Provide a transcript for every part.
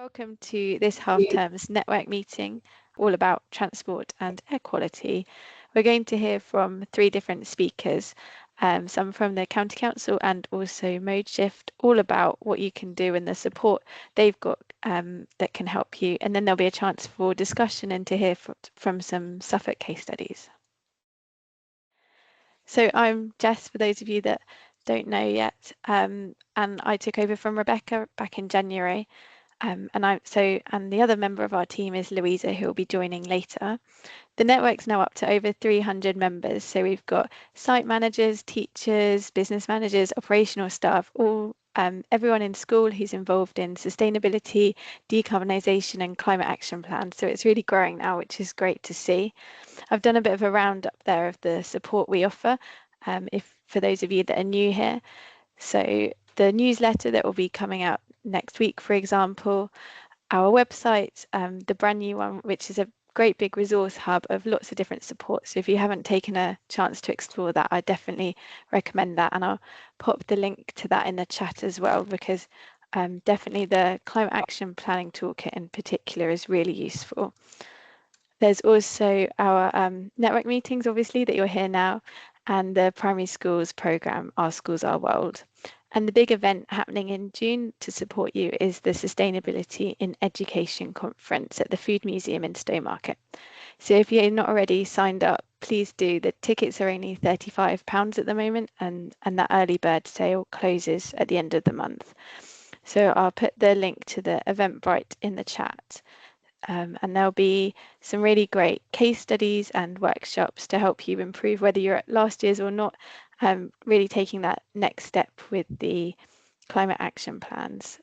Welcome to this half-term's network meeting, all about transport and air quality. We're going to hear from 3 different speakers, some from the County Council and also ModeShift, all about what you can do and the support they've got that can help you. And then there'll be a chance for discussion and to hear from some Suffolk case studies. So I'm Jess, for those of you that don't know yet, and I took over from Rebecca back in January. And the other member of our team is Louisa, who will be joining later. The network's now up to over 300 members. So we've got site managers, teachers, business managers, operational staff, all everyone in school who's involved in sustainability, decarbonisation and climate action plans. So it's really growing now, which is great to see. I've done a bit of a roundup there of the support we offer, for those of you that are new here. So the newsletter that will be coming out next week, for example, our website, the brand new one, which is a great big resource hub of lots of different support. So if you haven't taken a chance to explore that, I definitely recommend that. And I'll pop the link to that in the chat as well, because definitely the climate action planning toolkit in particular is really useful. There's also our network meetings, obviously, that you'll hear now, and the primary schools programme, Our Schools, Our World. And the big event happening in June to support you is the Sustainability in Education Conference at the Food Museum in Stowmarket. So if you're not already signed up, please do. The tickets are only £35 at the moment, and that early bird sale closes at the end of the month. So I'll put the link to the Eventbrite in the chat. And there'll be some really great case studies and workshops to help you improve, whether you're at last year's or not, really taking that next step with the climate action plans.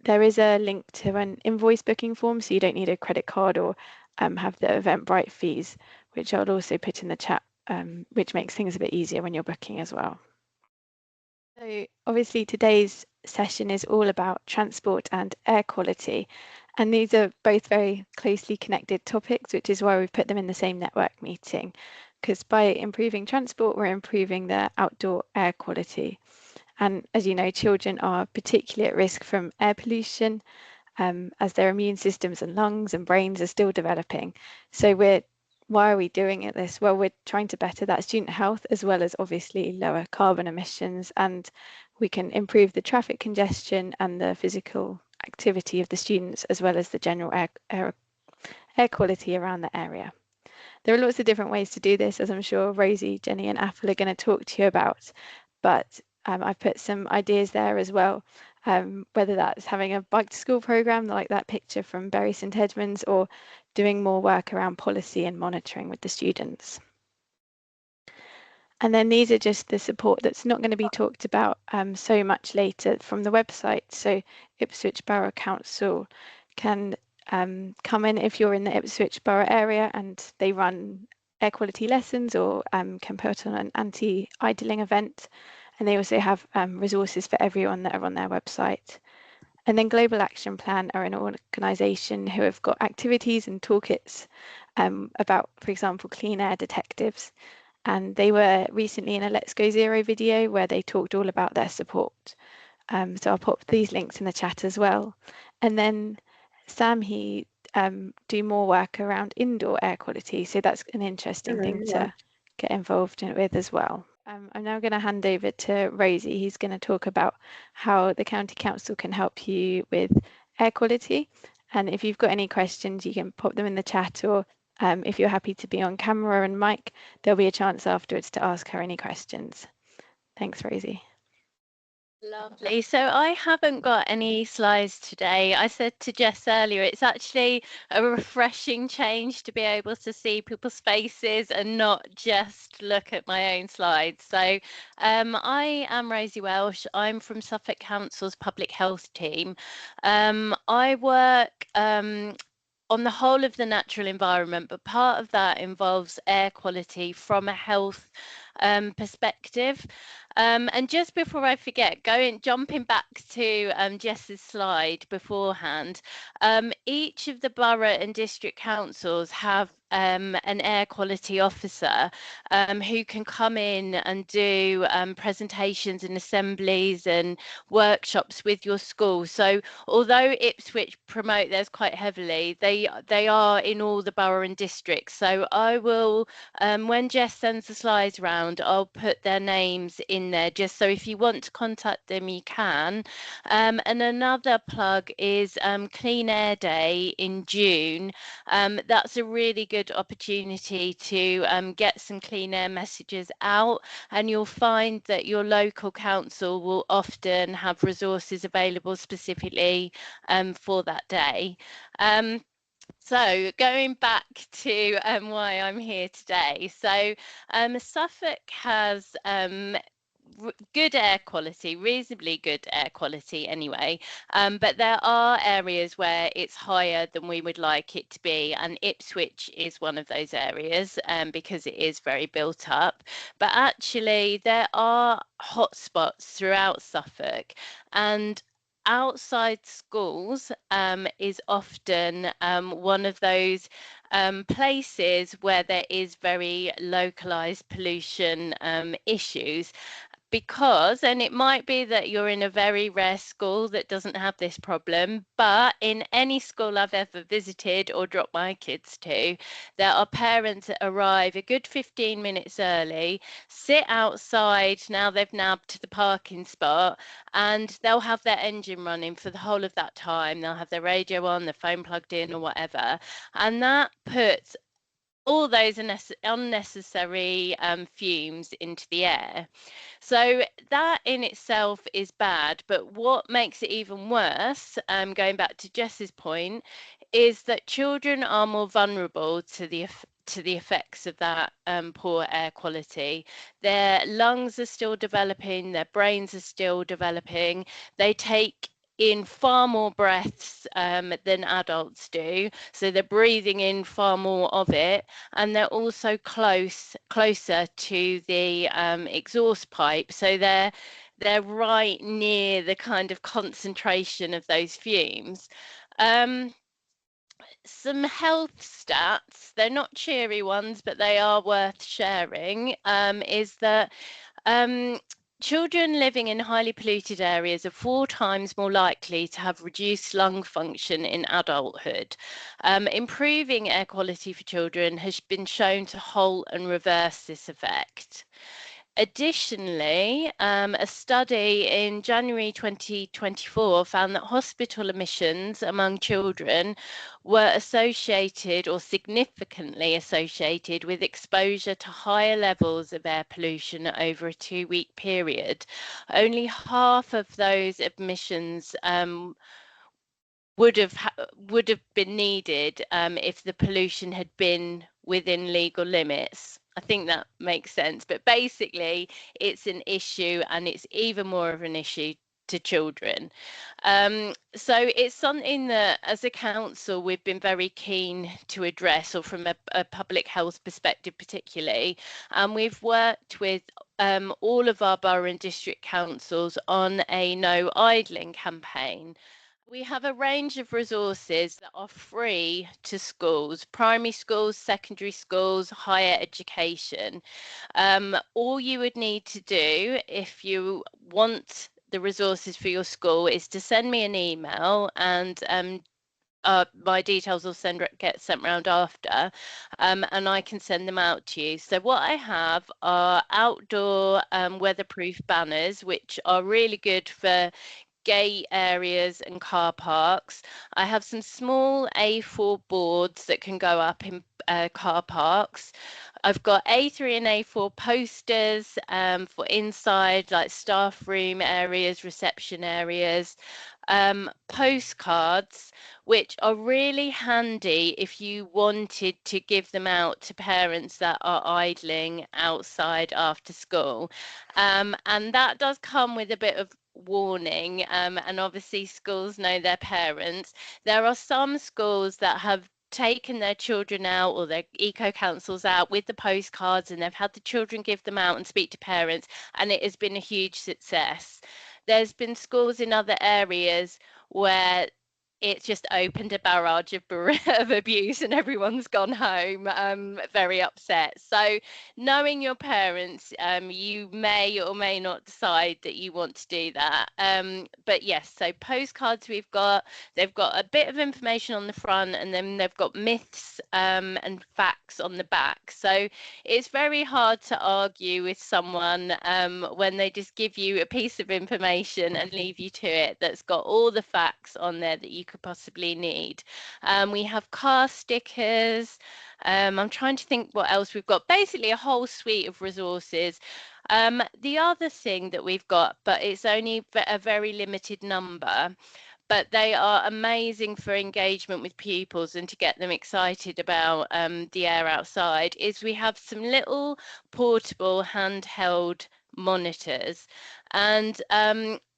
There is a link to an invoice booking form, so you don't need a credit card or have the Eventbrite fees, which I'll also put in the chat, which makes things a bit easier when you're booking as well. So obviously today's session is all about transport and air quality, and these are both very closely connected topics, which is why we've put them in the same network meeting, because by improving transport, we're improving the outdoor air quality. And as you know, children are particularly at risk from air pollution, as their immune systems and lungs and brains are still developing. So why are we doing it this? Well, we're trying to better that student health, as well as obviously lower carbon emissions, and we can improve the traffic congestion and the physical activity of the students, as well as the general air quality around the area. There are lots of different ways to do this, as I'm sure Rosie, Jenny and Apple are going to talk to you about, but I've put some ideas there as well, whether that's having a bike to school programme like that picture from Bury St Edmunds, or doing more work around policy and monitoring with the students. And then these are just the support that's not going to be talked about so much later from the website. So Ipswich Borough Council can come in if you're in the Ipswich Borough area, and they run air quality lessons, or can put on an anti-idling event. And they also have resources for everyone that are on their website. And then Global Action Plan are an organisation who have got activities and toolkits about, for example, clean air detectives. And they were recently in a Let's Go Zero video where they talked all about their support. So I'll pop these links in the chat as well. And then Sam, he do more work around indoor air quality. So that's an interesting thing to get involved with as well. I'm now going to hand over to Rosie. He's going to talk about how the County Council can help you with air quality. And if you've got any questions, you can pop them in the chat, or if you're happy to be on camera and mic, there'll be a chance afterwards to ask her any questions. Thanks, Rosie. Lovely. So I haven't got any slides today. I said to Jess earlier, it's actually a refreshing change to be able to see people's faces and not just look at my own slides. So I am Rosie Welsh. I'm from Suffolk Council's Public Health team. I work on the whole of the natural environment, but part of that involves air quality from a health perspective. And just before I forget, jumping back to Jess's slide beforehand, each of the borough and district councils have an air quality officer who can come in and do presentations and assemblies and workshops with your school. So although Ipswich promote theirs quite heavily, they are in all the borough and districts. So I will, when Jess sends the slides round, I'll put their names in there, just so if you want to contact them, you can. And another plug is Clean Air Day in June. That's a really good opportunity to get some clean air messages out, and you'll find that your local council will often have resources available specifically for that day. So going back to why I'm here today. So Suffolk has good air quality, reasonably good air quality anyway, but there are areas where it's higher than we would like it to be, and Ipswich is one of those areas because it is very built up. But actually there are hotspots throughout Suffolk, and outside schools is often one of those places where there is very localized pollution issues. Because, and it might be that you're in a very rare school that doesn't have this problem, but in any school I've ever visited or dropped my kids to, there are parents that arrive a good 15 minutes early, sit outside, now they've nabbed to the parking spot, and they'll have their engine running for the whole of that time. They'll have their radio on, their phone plugged in or whatever, and that puts all those unnecessary fumes into the air. So that in itself is bad, but what makes it even worse, going back to Jess's point, is that children are more vulnerable to the effects of that poor air quality. Their lungs are still developing, their brains are still developing. They take in far more breaths than adults do, so they're breathing in far more of it, and they're also closer to the exhaust pipe, so they're right near the kind of concentration of those fumes. Some health stats, they're not cheery ones, but they are worth sharing, is that children living in highly polluted areas are 4 times more likely to have reduced lung function in adulthood. Improving air quality for children has been shown to halt and reverse this effect. Additionally, a study in January 2024 found that hospital admissions among children were associated or significantly associated with exposure to higher levels of air pollution over a 2-week period. Only half of those admissions would have been needed if the pollution had been within legal limits. I think that makes sense, but basically it's an issue, and it's even more of an issue to children. So it's something that as a council we've been very keen to address, or from a public health perspective particularly, and we've worked with all of our borough and district councils on a no idling campaign. We have a range of resources that are free to schools, primary schools, secondary schools, higher education. All you would need to do if you want the resources for your school is to send me an email, and my details will get sent round after, and I can send them out to you. So what I have are outdoor weatherproof banners, which are really good for gate areas and car parks. I have some small A4 boards that can go up in car parks. I've got A3 and A4 posters for inside, like staff room areas, reception areas. Postcards, which are really handy if you wanted to give them out to parents that are idling outside after school. And that does come with a bit of warning, and obviously schools know their parents. There are some schools that have taken their children out, or their eco councils out, with the postcards, and they've had the children give them out and speak to parents, and it has been a huge success. There's been schools in other areas where it's just opened a barrage of abuse, and everyone's gone home very upset. So knowing your parents, you may or may not decide that you want to do that. But yes, so postcards they've got a bit of information on the front, and then they've got myths and facts on the back. So it's very hard to argue with someone when they just give you a piece of information and leave you to it that's got all the facts on there that you could possibly need. We have car stickers. I'm trying to think what else we've got. Basically, a whole suite of resources. The other thing that we've got, but it's only a very limited number, but they are amazing for engagement with pupils and to get them excited about the air outside, is we have some little portable handheld monitors. And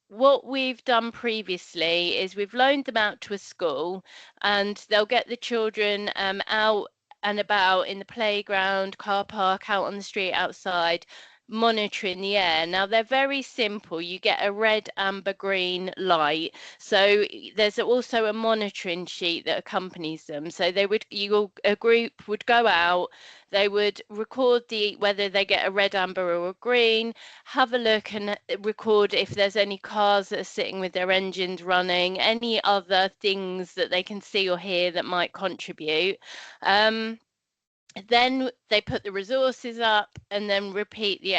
what we've done previously is we've loaned them out to a school, and they'll get the children out and about in the playground, car park, out on the street outside, monitoring the air. Now they're very simple. You get a red, amber, green light. So there's also a monitoring sheet that accompanies them. So a group would go out, they would record whether they get a red, amber, or a green, have a look and record if there's any cars that are sitting with their engines running, any other things that they can see or hear that might contribute. Then they put the resources up and then repeat the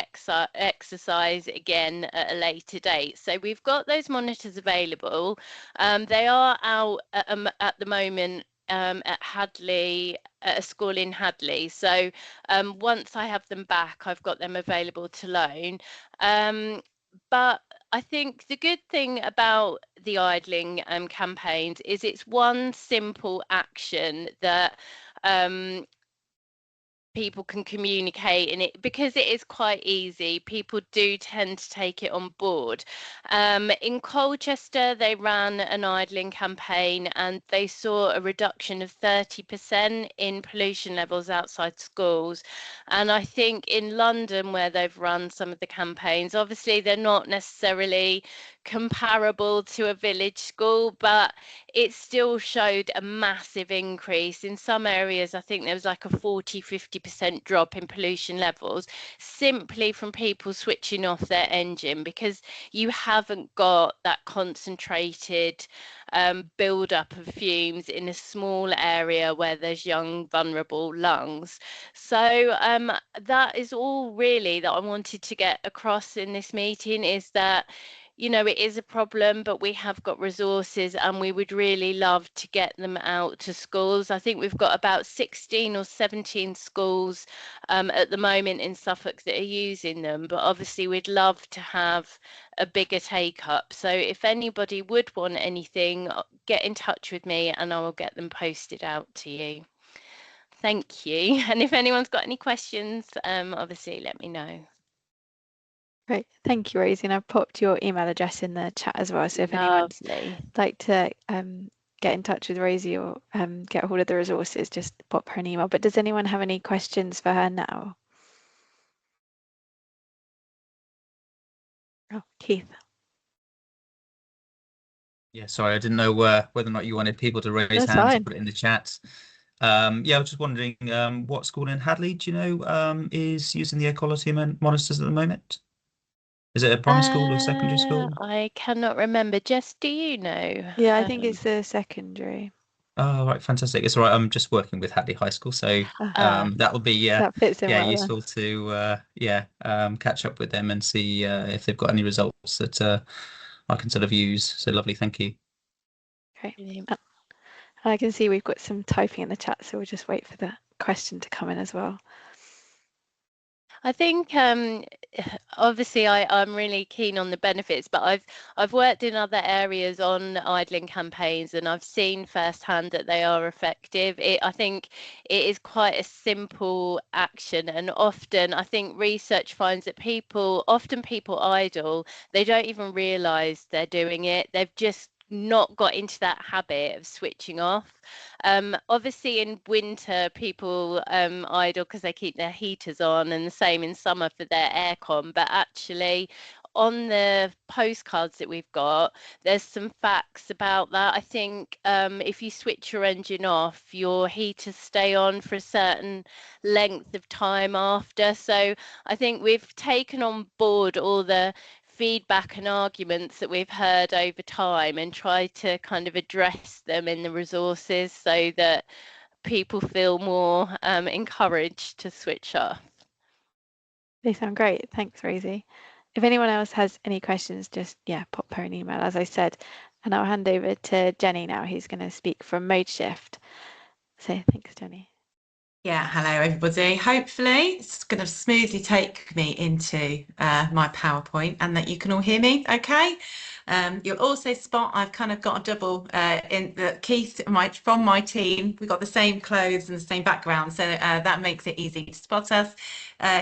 exercise again at a later date. So we've got those monitors available. They are out at the moment at Hadley, at a school in Hadley. So once I have them back, I've got them available to loan. But I think the good thing about the idling campaigns is it's one simple action that people can communicate in it, because it is quite easy. People do tend to take it on board. In Colchester, they ran an idling campaign and they saw a reduction of 30% in pollution levels outside schools. And I think in London, where they've run some of the campaigns, obviously they're not necessarily comparable to a village school, but it still showed a massive increase. In some areas, I think there was like a 40-50% drop in pollution levels, simply from people switching off their engine, because you haven't got that concentrated build-up of fumes in a small area where there's young, vulnerable lungs. So that is all really that I wanted to get across in this meeting, is that it is a problem, but we have got resources and we would really love to get them out to schools. I think we've got about 16 or 17 schools at the moment in Suffolk that are using them, but obviously we'd love to have a bigger take up. So if anybody would want anything, get in touch with me and I will get them posted out to you. Thank you. And if anyone's got any questions, obviously let me know. Great, thank you, Rosie. And I've popped your email address in the chat as well. So if anyone's like to get in touch with Rosie or get a hold of the resources, just pop her an email. But does anyone have any questions for her now? Oh, Keith. Yeah, sorry, I didn't know whether or not you wanted people to raise hands or put it in the chat. Yeah, I was just wondering what school in Hadley, do you know, is using the air quality monitors at the moment? Is it a primary school or secondary school? I cannot remember. Jess, do you know? Yeah, I think it's the secondary. Oh, right, fantastic. It's all right. I'm just working with Hadley High School, so that will be that fits in well, useful to catch up with them and see if they've got any results that I can sort of use. So lovely, thank you. Okay. I can see we've got some typing in the chat, so we'll just wait for the question to come in as well. I think obviously I'm really keen on the benefits, but I've worked in other areas on idling campaigns and I've seen firsthand that they are effective. I think it is quite a simple action, and often I think research finds that people idle, they don't even realise they're doing it. They've just not got into that habit of switching off. Obviously in winter people idle because they keep their heaters on, and the same in summer for their aircon, but actually on the postcards that we've got, there's some facts about that. I think if you switch your engine off, your heaters stay on for a certain length of time after. So I think we've taken on board all the feedback and arguments that we've heard over time and tried to kind of address them in the resources so that people feel more encouraged to switch off. They sound great. Thanks, Rosie. If anyone else has any questions, just pop her an email, as I said. And I'll hand over to Jenny now, who's going to speak from ModeShift. So thanks, Jenny. Yeah, hello everybody. Hopefully it's going to smoothly take me into my PowerPoint and that you can all hear me okay. You'll also spot I've kind of got a double in the Keith from my team. We've got the same clothes and the same background, so that makes it easy to spot us.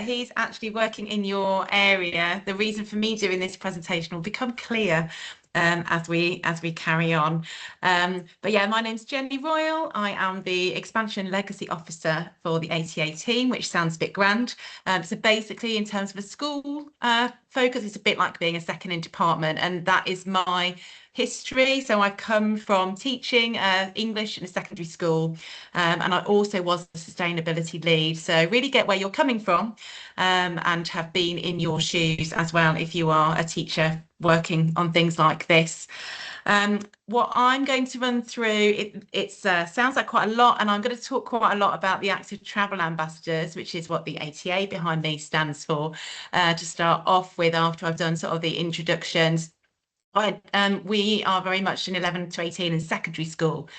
He's actually working in your area. The reason for me doing this presentation will become clear as we carry on. But yeah, my name's Jenny Royal. I am the Expansion Legacy Officer for the ATA team, which sounds a bit grand. So basically, in terms of a school focus, it's a bit like being a second in department, and that is my history. So I've come from teaching English in a secondary school, and I also was the sustainability lead. So really get where you're coming from, and have been in your shoes as well if you are a teacher working on things like this. What I'm going to run through, it sounds like quite a lot, and I'm going to talk quite a lot about the Active Travel Ambassadors, which is what the ATA behind me stands for, to start off with after I've done sort of the introductions. We are very much an 11 to 18 in secondary school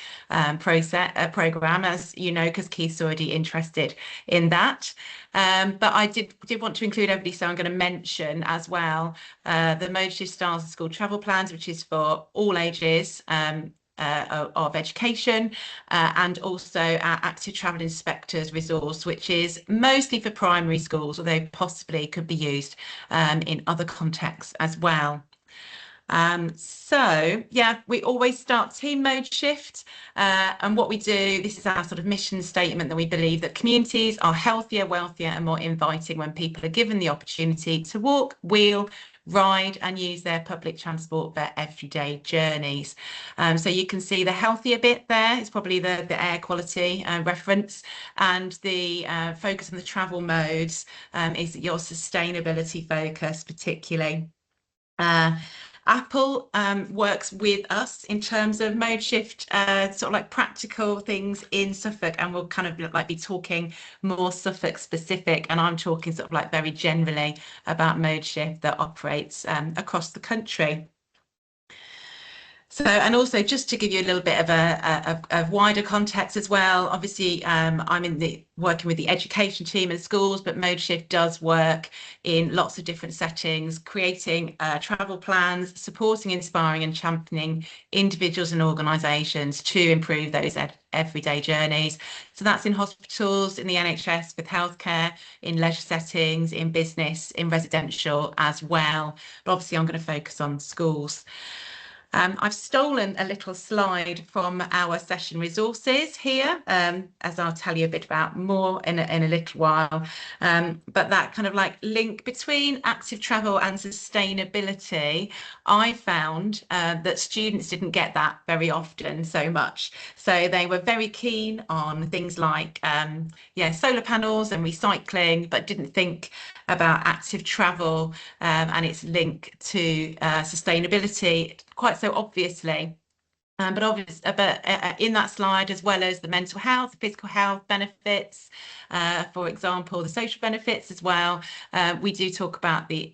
program, as you know, because Keith's already interested in that. But I did want to include everybody, so I'm going to mention as well the ModeShift Styles of School Travel Plans, which is for all ages of education, and also our Active Travel Inspectors resource, which is mostly for primary schools, although possibly could be used in other contexts as well. So yeah, we always start Team ModeShift, and what we do, this is our sort of mission statement, that we believe that communities are healthier, wealthier and more inviting when people are given the opportunity to walk, wheel, ride and use their public transport for everyday journeys. So you can see the healthier bit there is probably the air quality reference, and the focus on the travel modes is your sustainability focus particularly. Apple works with us in terms of ModeShift, sort of like practical things in Suffolk, and we'll kind of like be talking more Suffolk specific, and I'm talking sort of like very generally about ModeShift that operates across the country. So, and also just to give you a little bit of a wider context as well, obviously I'm working with the education team in schools, but ModeShift does work in lots of different settings, creating travel plans, supporting, inspiring and championing individuals and organisations to improve those everyday journeys. So that's in hospitals, in the NHS with healthcare, in leisure settings, in business, in residential as well. But obviously I'm going to focus on schools. I've stolen a little slide from our session resources here, as I'll tell you a bit about more in a little while. But that kind of like link between active travel and sustainability, I found that students didn't get that very often so much. So they were very keen on things like solar panels and recycling, but didn't think about active travel and its link to sustainability quite so obviously. But in that slide, as well as the mental health, the physical health benefits, for example, the social benefits as well, we do talk about the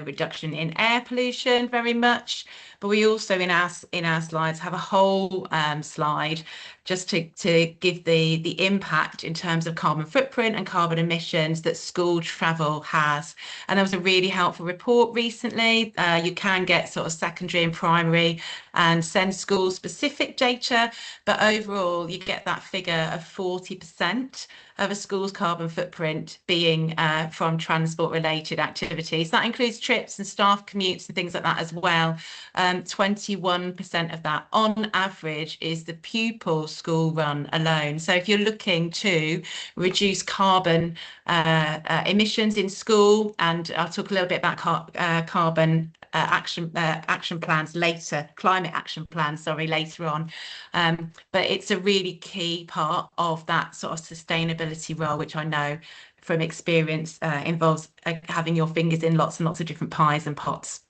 reduction in air pollution very much. But we also in our slides have a whole slide just to give the impact in terms of carbon footprint and carbon emissions that school travel has. And there was a really helpful report recently. You can get sort of secondary and primary and send school specific data, but overall you get that figure of 40% of a school's carbon footprint being from transport-related activities. That includes trips and staff commutes and things like that as well. 21% of that, on average, is the pupil school run alone. So if you're looking to reduce carbon emissions in school, and I'll talk a little bit about carbon action plans later, climate action plans, sorry, later on. But it's a really key part of that sort of sustainability role, which I know from experience involves having your fingers in lots and lots of different pies and pots.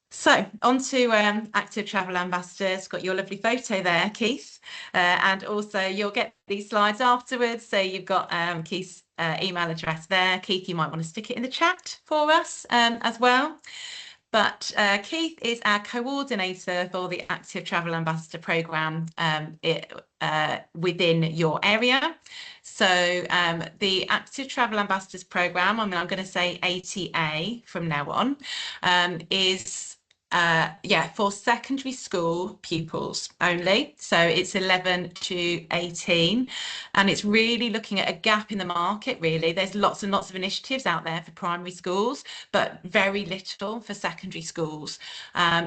So on to Active Travel Ambassadors. Got your lovely photo there, Keith, and also you'll get these slides afterwards. So you've got Keith's email address there. Keith, you might want to stick it in the chat for us as well. But Keith is our coordinator for the Active Travel Ambassador programme within your area. So the Active Travel Ambassadors programme, I'm going to say ATA from now on, is for secondary school pupils only. So it's 11 to 18, and it's really looking at a gap in the market. Really, there's lots and lots of initiatives out there for primary schools, but very little for secondary schools.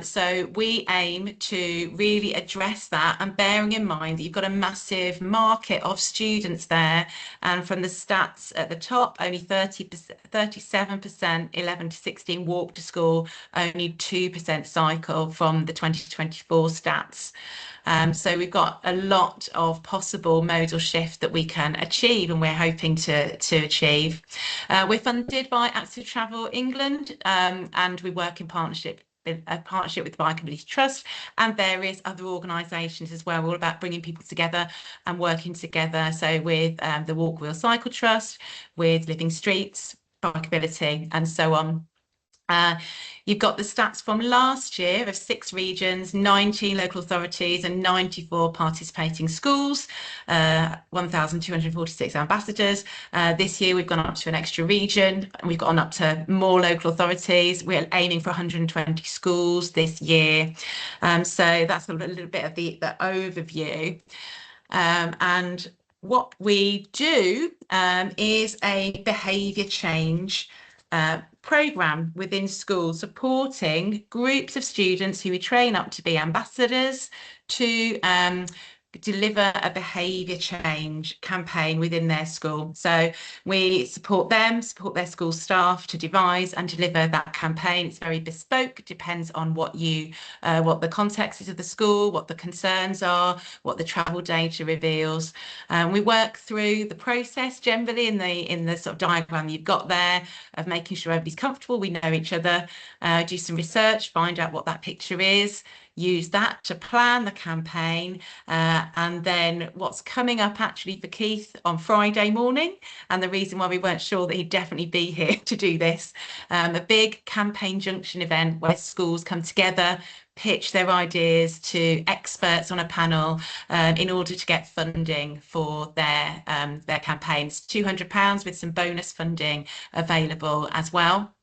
So we aim to really address that, and bearing in mind that you've got a massive market of students there, and from the stats at the top, only 37% 11 to 16 walk to school, only 2% cycle from the 2024 stats. So we've got a lot of possible modal shift that we can achieve, and we're hoping to achieve. We're funded by Active Travel England, and we work in partnership with Bikeability Trust and various other organisations as well. We're all about bringing people together and working together. So with the Walk Wheel Cycle Trust, with Living Streets, Bikeability, and so on. You've got the stats from last year of 6 regions, 19 local authorities and 94 participating schools, 1,246 ambassadors. This year we've gone up to an extra region, and we've gone up to more local authorities. We're aiming for 120 schools this year. So that's a little bit of the overview. And what we do is a behaviour change programme within schools, supporting groups of students who we train up to be ambassadors to deliver a behaviour change campaign within their school. So we support them, support their school staff to devise and deliver that campaign. It's very bespoke, depends on what the context is of the school, what the concerns are, what the travel data reveals. We work through the process generally in the sort of diagram you've got there of making sure everybody's comfortable, we know each other, do some research, find out what that picture is, use that to plan the campaign, and then what's coming up actually for Keith on Friday morning, and the reason why we weren't sure that he'd definitely be here to do this, a big campaign junction event where schools come together, pitch their ideas to experts on a panel in order to get funding for their campaigns. £200 with some bonus funding available as well.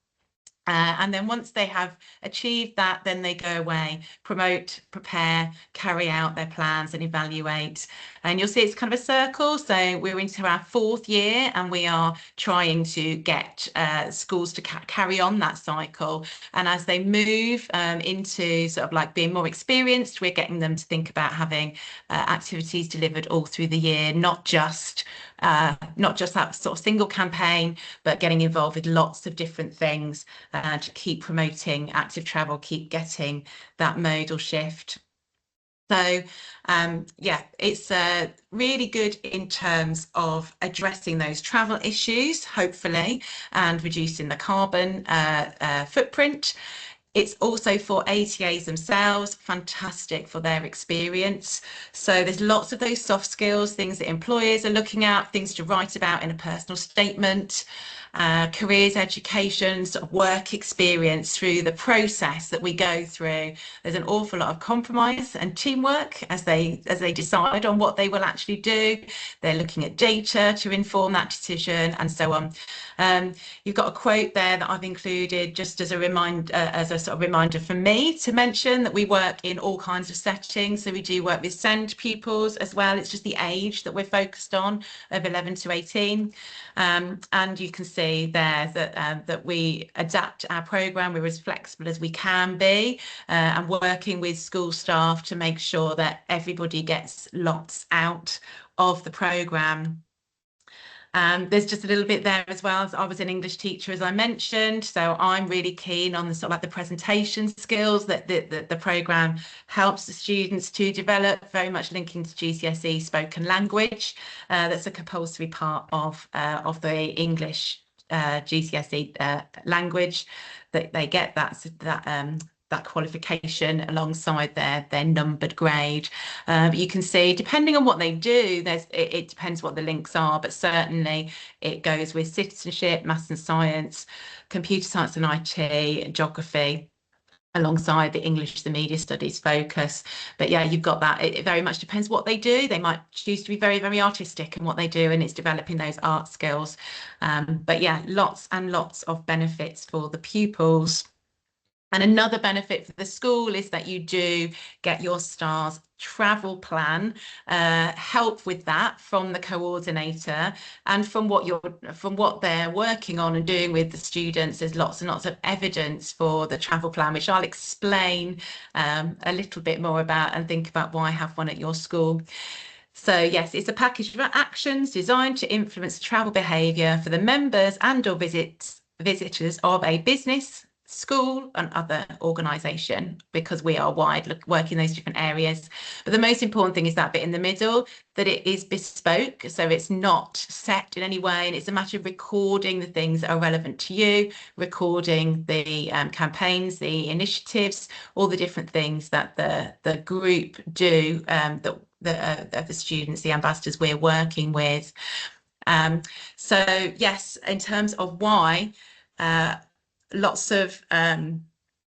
And then once they have achieved that, then they go away, promote, prepare, carry out their plans and evaluate. And you'll see it's kind of a circle. So we're into our 4th year, and we are trying to get schools to carry on that cycle. And as they move into sort of like being more experienced, we're getting them to think about having activities delivered all through the year, not just that sort of single campaign, but getting involved with lots of different things to keep promoting active travel, keep getting that modal shift. So yeah, it's really good in terms of addressing those travel issues, hopefully, and reducing the carbon footprint. It's also for ATAs themselves, fantastic for their experience. So there's lots of those soft skills, things that employers are looking at, things to write about in a personal statement. careers education, sort of work experience through the process that we go through. There's an awful lot of compromise and teamwork as they decide on what they will actually do. They're looking at data to inform that decision and so on. You've got a quote there that I've included just as a sort of reminder for me to mention that we work in all kinds of settings. So we do work with SEND pupils as well. It's just the age that we're focused on of 11 to 18. And you can see there that we adapt our programme. We're as flexible as we can be, and working with school staff to make sure that everybody gets lots out of the programme. There's just a little bit there as well. As I was an English teacher, as I mentioned, so I'm really keen on the sort of like the presentation skills that the programme helps the students to develop, very much linking to GCSE spoken language. That's a compulsory part of the English GCSE language, that they get that qualification alongside their numbered grade. But you can see, depending on what they do, it depends what the links are, but certainly it goes with citizenship, maths and science, computer science and IT, geography, alongside the English, the media studies focus. But yeah, you've got that. It very much depends what they do. They might choose to be very, very artistic in what they do, and it's developing those art skills. But yeah, lots and lots of benefits for the pupils. And another benefit for the school is that you do get your STARS travel plan, help with that from the coordinator, and from what they're working on and doing with the students. There's lots and lots of evidence for the travel plan, which I'll explain a little bit more about and think about why have one at your school. So yes, it's a package of actions designed to influence travel behaviour for the members and or visitors of a business, school and other organisation, because we are wide working those different areas. But the most important thing is that bit in the middle, that it is bespoke, so it's not set in any way, and it's a matter of recording the things that are relevant to you, recording the campaigns, the initiatives, all the different things that the group do, that the students, the ambassadors we're working with. So yes, in terms of why, lots of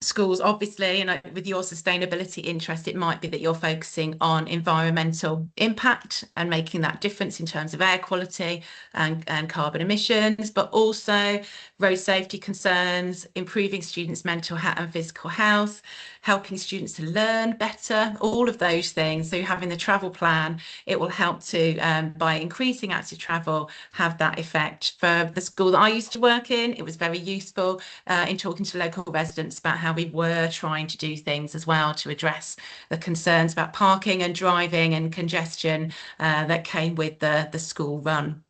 schools, obviously, and with your sustainability interest, it might be that you're focusing on environmental impact and making that difference in terms of air quality and carbon emissions, but also road safety concerns, improving students' mental and physical health, helping students to learn better, all of those things. So having the travel plan, it will help to, by increasing active travel, have that effect. For the school that I used to work in, it was very useful in talking to local residents about how we were trying to do things as well to address the concerns about parking and driving and congestion that came with the school run.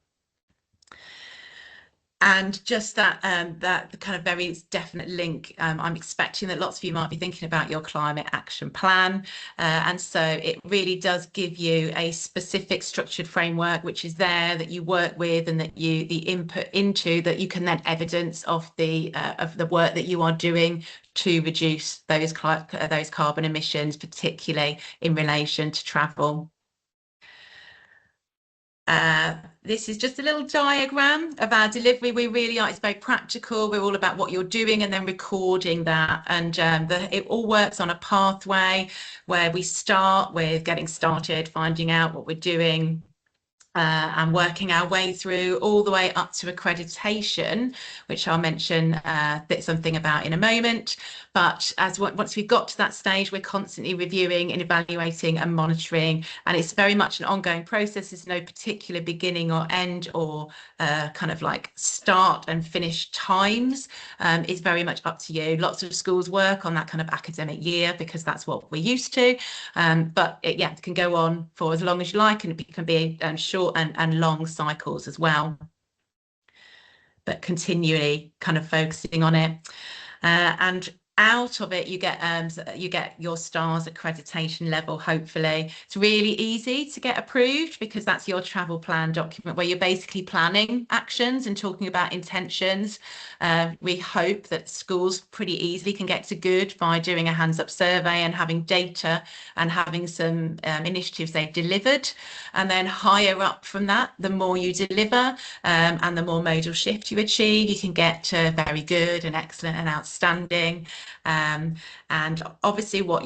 And just that kind of very definite link, I'm expecting that lots of you might be thinking about your climate action plan, and so it really does give you a specific structured framework which is there, that you work with, and that the input into that you can then evidence of the work that you are doing to reduce those carbon emissions, particularly in relation to travel. This is just a little diagram of our delivery. We really are, it's very practical. We're all about what you're doing and then recording that. And it all works on a pathway where we start with getting started, finding out what we're doing, and working our way through all the way up to accreditation, which I'll mention something about in a moment. But once we've got to that stage, we're constantly reviewing and evaluating and monitoring, and it's very much an ongoing process. There's no particular beginning or end or kind of like start and finish times. It's very much up to you. Lots of schools work on that kind of academic year because that's what we're used to, but it can go on for as long as you like, and it can be short and long cycles as well, but continually kind of focusing on it. And out of it, you get your STARS accreditation level. Hopefully, it's really easy to get approved because that's your travel plan document where you're basically planning actions and talking about intentions. We hope that schools pretty easily can get to good by doing a hands-up survey and having data and having some initiatives they've delivered, and then higher up from that, the more you deliver and the more modal shift you achieve, you can get to very good and excellent and outstanding. And obviously what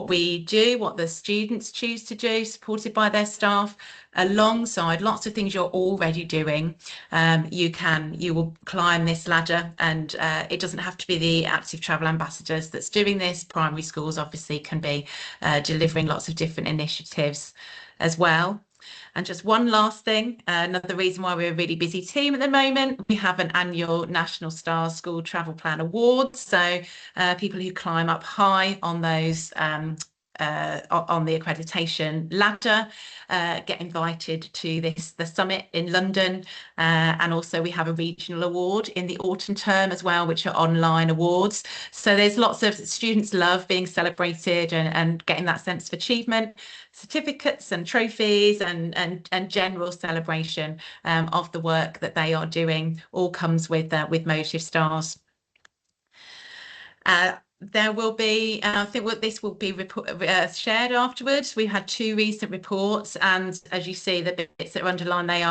we do, what the students choose to do, supported by their staff, alongside lots of things you're already doing, you will climb this ladder, and it doesn't have to be the Active Travel Ambassadors that's doing this. Primary schools obviously can be delivering lots of different initiatives as well. And just one last thing, another reason why we're a really busy team at the moment, we have an annual National STARS School Travel Plan Awards. So people who climb up high on those on the accreditation ladder get invited to the summit in London, and also we have a regional award in the autumn term as well, which are online awards. So there's lots of students love being celebrated and getting that sense of achievement, certificates and trophies and general celebration of the work that they are doing. All comes with Motive Stars. There will be, I think this will be shared afterwards. We had 2 recent reports, and as you see, the bits that are underlined, they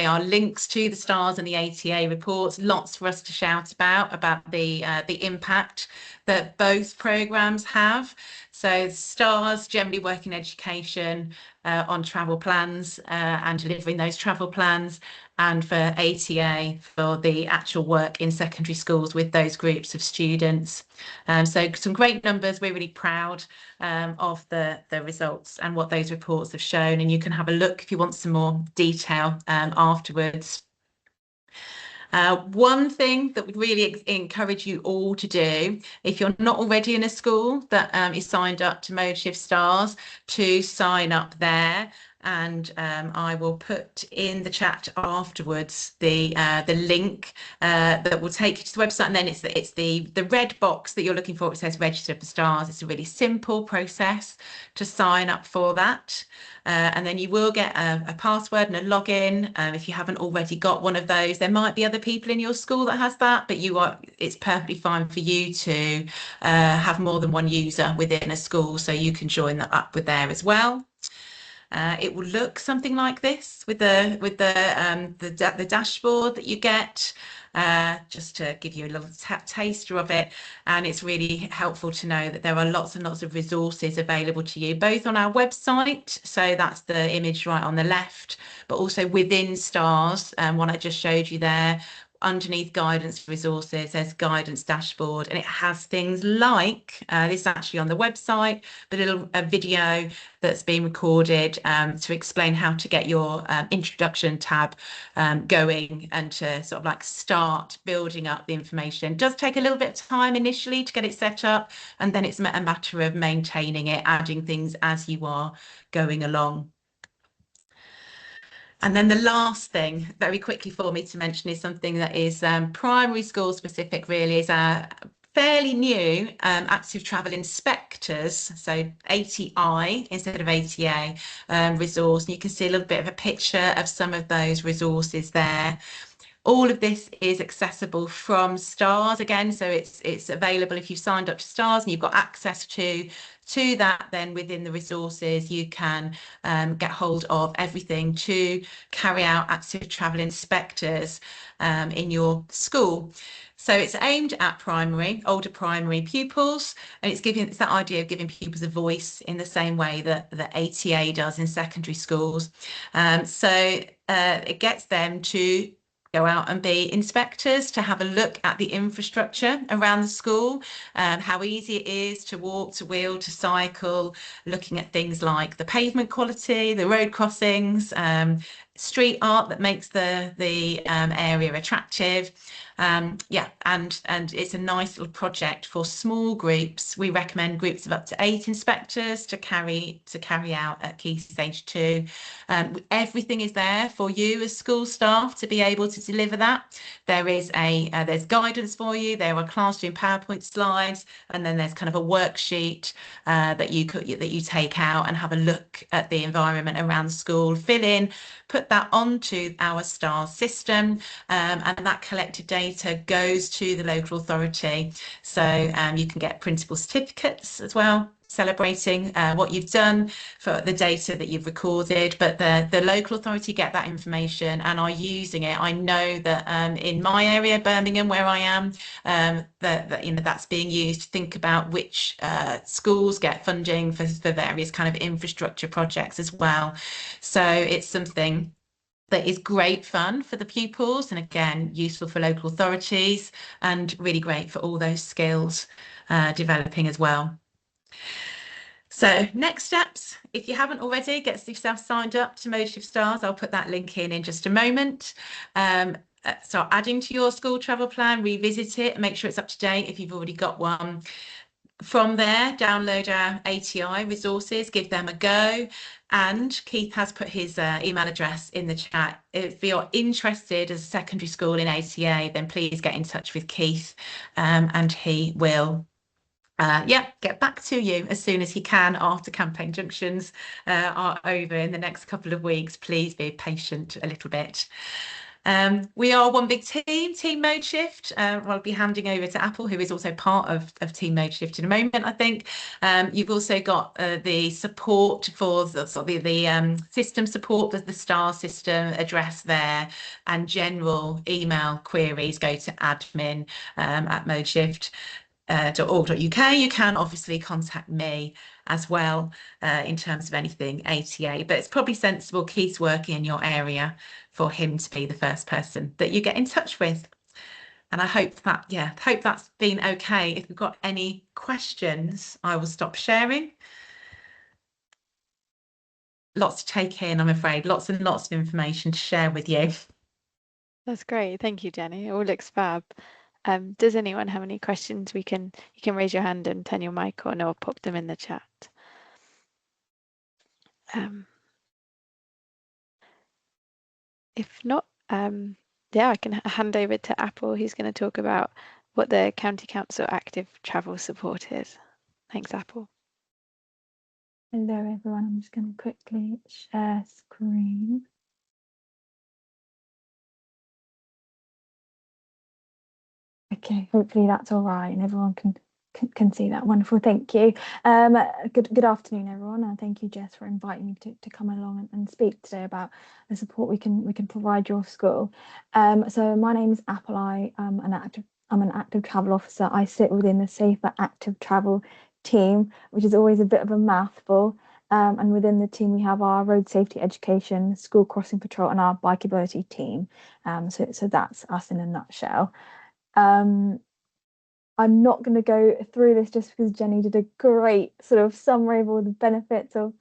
are links to the STARS and the ATA reports. Lots for us to shout about the impact that both programs have. So STARS generally work in education on travel plans and delivering those travel plans, and for ATA for the actual work in secondary schools with those groups of students. So some great numbers. We're really proud of the results and what those reports have shown, and you can have a look if you want some more detail afterwards. One thing that we'd really encourage you all to do, if you're not already in a school that is signed up to Motive Stars, to sign up there. And I will put in the chat afterwards the link that will take you to the website, and then it's the red box that you're looking for. It says register for STARS. It's a really simple process to sign up for that, and then you will get a password and a login. If you haven't already got one of those, there might be other people in your school that has that, but it's perfectly fine for you to have more than one user within a school, so you can join that up with there as well. It will look something like this with the dashboard that you get, just to give you a little taster of it. And it's really helpful to know that there are lots and lots of resources available to you, both on our website, so that's the image right on the left, but also within STARS, what I just showed you there. Underneath guidance resources, there's guidance dashboard, and it has things like this is actually on the website, but a video that's been recorded to explain how to get your introduction tab going and to sort of like start building up the information. It does take a little bit of time initially to get it set up, and then it's a matter of maintaining it, adding things as you are going along. And then the last thing very quickly for me to mention is something that is primary school specific, really, is our fairly new Active Travel Inspectors, so ATI instead of ATA resource. And you can see a little bit of a picture of some of those resources there. All of this is accessible from STARS again, so it's available if you've signed up to STARS and you've got access to that. Then within the resources you can get hold of everything to carry out Active Travel Inspectors in your school. So it's aimed at older primary pupils, and it's that idea of giving pupils a voice in the same way that the ATA does in secondary schools. So it gets them to go out and be inspectors, to have a look at the infrastructure around the school, how easy it is to walk, to wheel, to cycle, looking at things like the pavement quality, the road crossings, street art that makes the area attractive. Yeah, and it's a nice little project for small groups. We recommend groups of up to 8 inspectors to carry out at Key Stage 2. Everything is there for you as school staff to be able to deliver that. There is there's guidance for you. There are classroom PowerPoint slides, and then there's kind of a worksheet that you take out and have a look at the environment around the school, fill in, put that onto our STARS system, and that collected data goes to the local authority. So you can get printable certificates as well, celebrating what you've done for the data that you've recorded, but the local authority get that information and are using it. I know that in my area, Birmingham, where I am, that's being used to think about which schools get funding for various kind of infrastructure projects as well. So it's something that is great fun for the pupils, and again useful for local authorities, and really great for all those skills developing as well. So next steps, if you haven't already, get yourself signed up to ModeShift STARS. I'll put that link in just a moment. Start adding to your school travel plan, revisit it, make sure it's up to date if you've already got one. From there, download our ATI resources, give them a go. And Keith has put his email address in the chat. If you're interested as a secondary school in ATA, then please get in touch with Keith, and he will get back to you as soon as he can after campaign junctions are over in the next couple of weeks. Please be patient a little bit. We are one big team, Team ModeShift. I'll be handing over to Apple, who is also part of Team ModeShift in a moment, I think. You've also got the support for the system support for the STAR system address there, and general email queries go to admin at modeshift.org.uk. You can obviously contact me as well in terms of anything ATA, but it's probably sensible, Keith's working in your area, for him to be the first person that you get in touch with. And I hope that's been okay. If we've got any questions, I will stop sharing. Lots to take in, I'm afraid. Lots and lots of information to share with you. That's great. Thank you, Jenny. It all looks fab. Does anyone have any questions? You can raise your hand and turn your mic on, or pop them in the chat. If not, I can hand over to Apple, who's going to talk about what the County Council Active Travel Support is. Thanks, Apple. Hello, everyone. I'm just going to quickly share screen. Okay, hopefully that's all right and everyone can see that. Wonderful, thank you. Good afternoon, everyone, and thank you, Jess, for inviting me to come along and speak today about the support we can provide your school. So my name is Apple. I'm an active travel officer. I sit within the Safer Active Travel team, which is always a bit of a mouthful. And within the team, we have our road safety education, school crossing patrol, and our bikeability team. So that's us in a nutshell. I'm not going to go through this just because Jenny did a great sort of summary of all the benefits of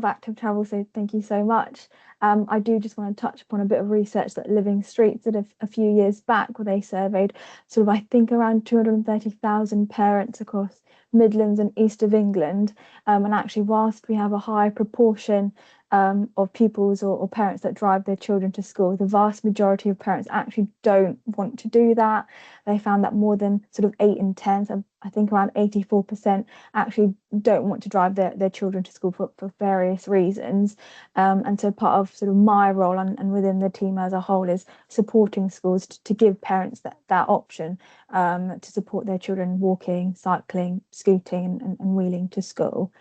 active travel, so thank you so much. I do just want to touch upon a bit of research that Living Streets did a few years back, where they surveyed sort of, I think, around 230,000 parents across Midlands and East of England, and actually whilst we have a high proportion of pupils or parents that drive their children to school, the vast majority of parents actually don't want to do that. They found that more than sort of 8 in 10, so I think around 84% actually don't want to drive their children to school for various reasons. And so part of sort of my role and within the team as a whole is supporting schools to give parents that option to support their children walking, cycling, scooting and wheeling to school.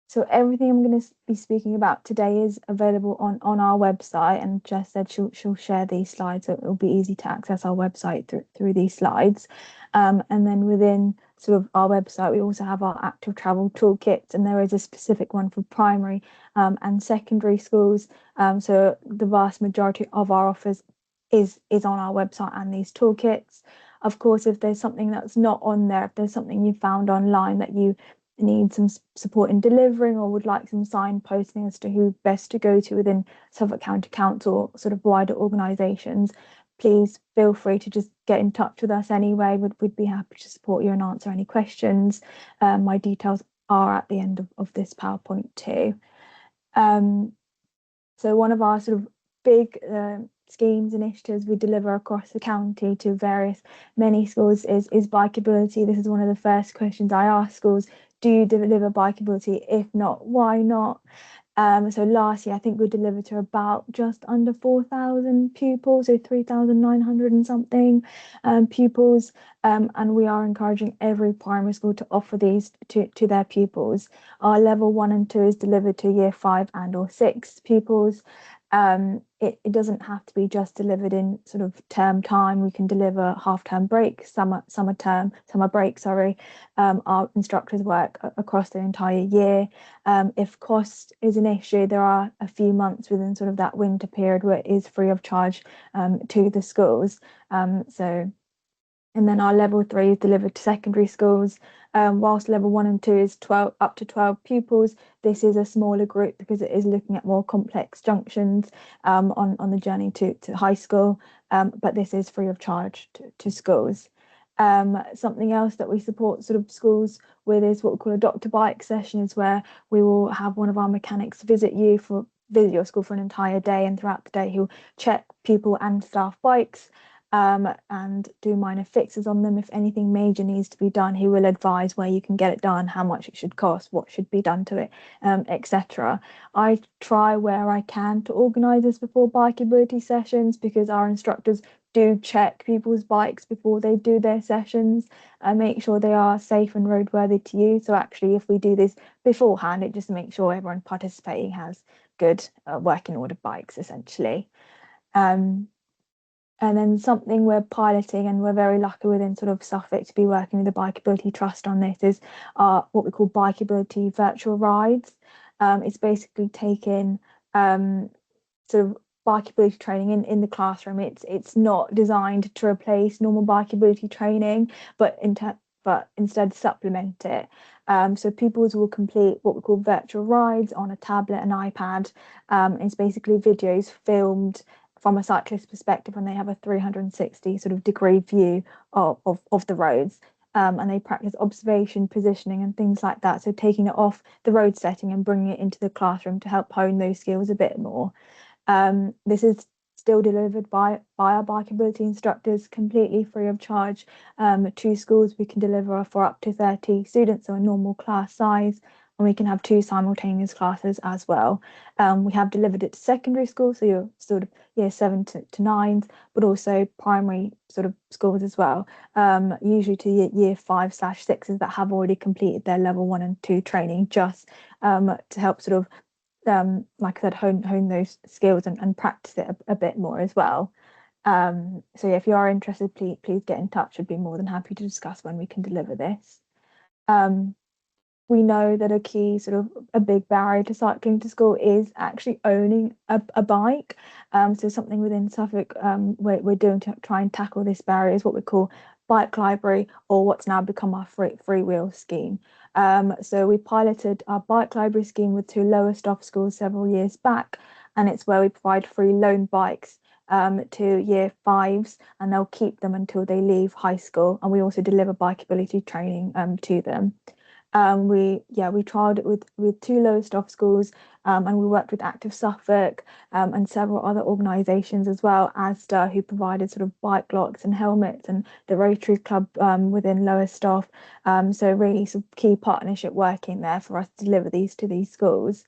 So everything I'm going to be speaking about today is available on our website, and Jess said she'll share these slides, so it'll be easy to access our website through these slides. And then within sort of our website, we also have our active travel toolkits, and there is a specific one for primary and secondary schools. So the vast majority of our offers is on our website and these toolkits. Of course, if there's something that's not on there, if there's something you found online that you need some support in delivering or would like some signposting as to who best to go to within Suffolk County Council, sort of wider organisations, please feel free to just get in touch with us anyway. We'd be happy to support you and answer any questions. My details are at the end of this PowerPoint too. So one of our sort of big schemes, initiatives we deliver across the county to many schools is bikeability. This is one of the first questions I ask schools. Do you deliver bikeability? If not, why not? So last year, I think we delivered to about just under 4,000 pupils, so 3,900 and something pupils. And we are encouraging every primary school to offer these to their pupils. Our level 1 and 2 is delivered to year 5 and or 6 pupils. It doesn't have to be just delivered in sort of term time. We can deliver half-term break, summer break, sorry. Our instructors work across the entire year. If cost is an issue, there are a few months within sort of that winter period where it is free of charge to the schools. And then our level 3 is delivered to secondary schools. Whilst level 1 and 2 is up to 12 pupils, this is a smaller group because it is looking at more complex junctions on the journey to high school, but this is free of charge to schools. Something else that we support sort of schools with is what we call a Dr. Bike session, is where we will have one of our mechanics visit your school for an entire day, and throughout the day he'll check pupil and staff bikes and do minor fixes on them. If anything major needs to be done, he will advise where you can get it done, how much it should cost, what should be done to it, etc. I try where I can to organise this before bikeability sessions, because our instructors do check people's bikes before they do their sessions and make sure they are safe and roadworthy to use. So actually, if we do this beforehand, it just makes sure everyone participating has good working order bikes, essentially. And then something we're piloting, and we're very lucky within sort of Suffolk to be working with the Bikeability Trust on this, is what we call Bikeability virtual rides. It's basically taking sort of bikeability training in the classroom. It's not designed to replace normal bikeability training, but instead supplement it. So pupils will complete what we call virtual rides on a tablet and iPad. It's basically videos filmed from a cyclist perspective, and they have a 360 sort of degree view of the roads, and they practice observation, positioning and things like that. So taking it off the road setting and bringing it into the classroom to help hone those skills a bit more. This is still delivered by our bikeability instructors, completely free of charge to schools. We can deliver for up to 30 students, so a normal class size, and we can have 2 simultaneous classes as well. We have delivered it to secondary schools, so you're sort of year 7 to 9s, but also primary sort of schools as well, usually to year 5/6s that have already completed their level 1 and 2 training, just to help sort of like I said, hone those skills and practice it a bit more as well. So yeah, if you are interested, please get in touch. I'd be more than happy to discuss when we can deliver this. We know that a key sort of a big barrier to cycling to school is actually owning a bike. So something within Suffolk we're doing to try and tackle this barrier is what we call Bike Library, or what's now become our free wheel scheme. So we piloted our Bike Library scheme with 2 Lowestoft schools several years back, and it's where we provide free loan bikes to year 5s, and they'll keep them until they leave high school, and we also deliver bikeability training to them. We trialled it with 2 Lowestoft schools, and we worked with Active Suffolk and several other organisations as well, Asda, who provided sort of bike locks and helmets, and the Rotary Club within Lowestoft. So really some key partnership working there for us to deliver these to these schools.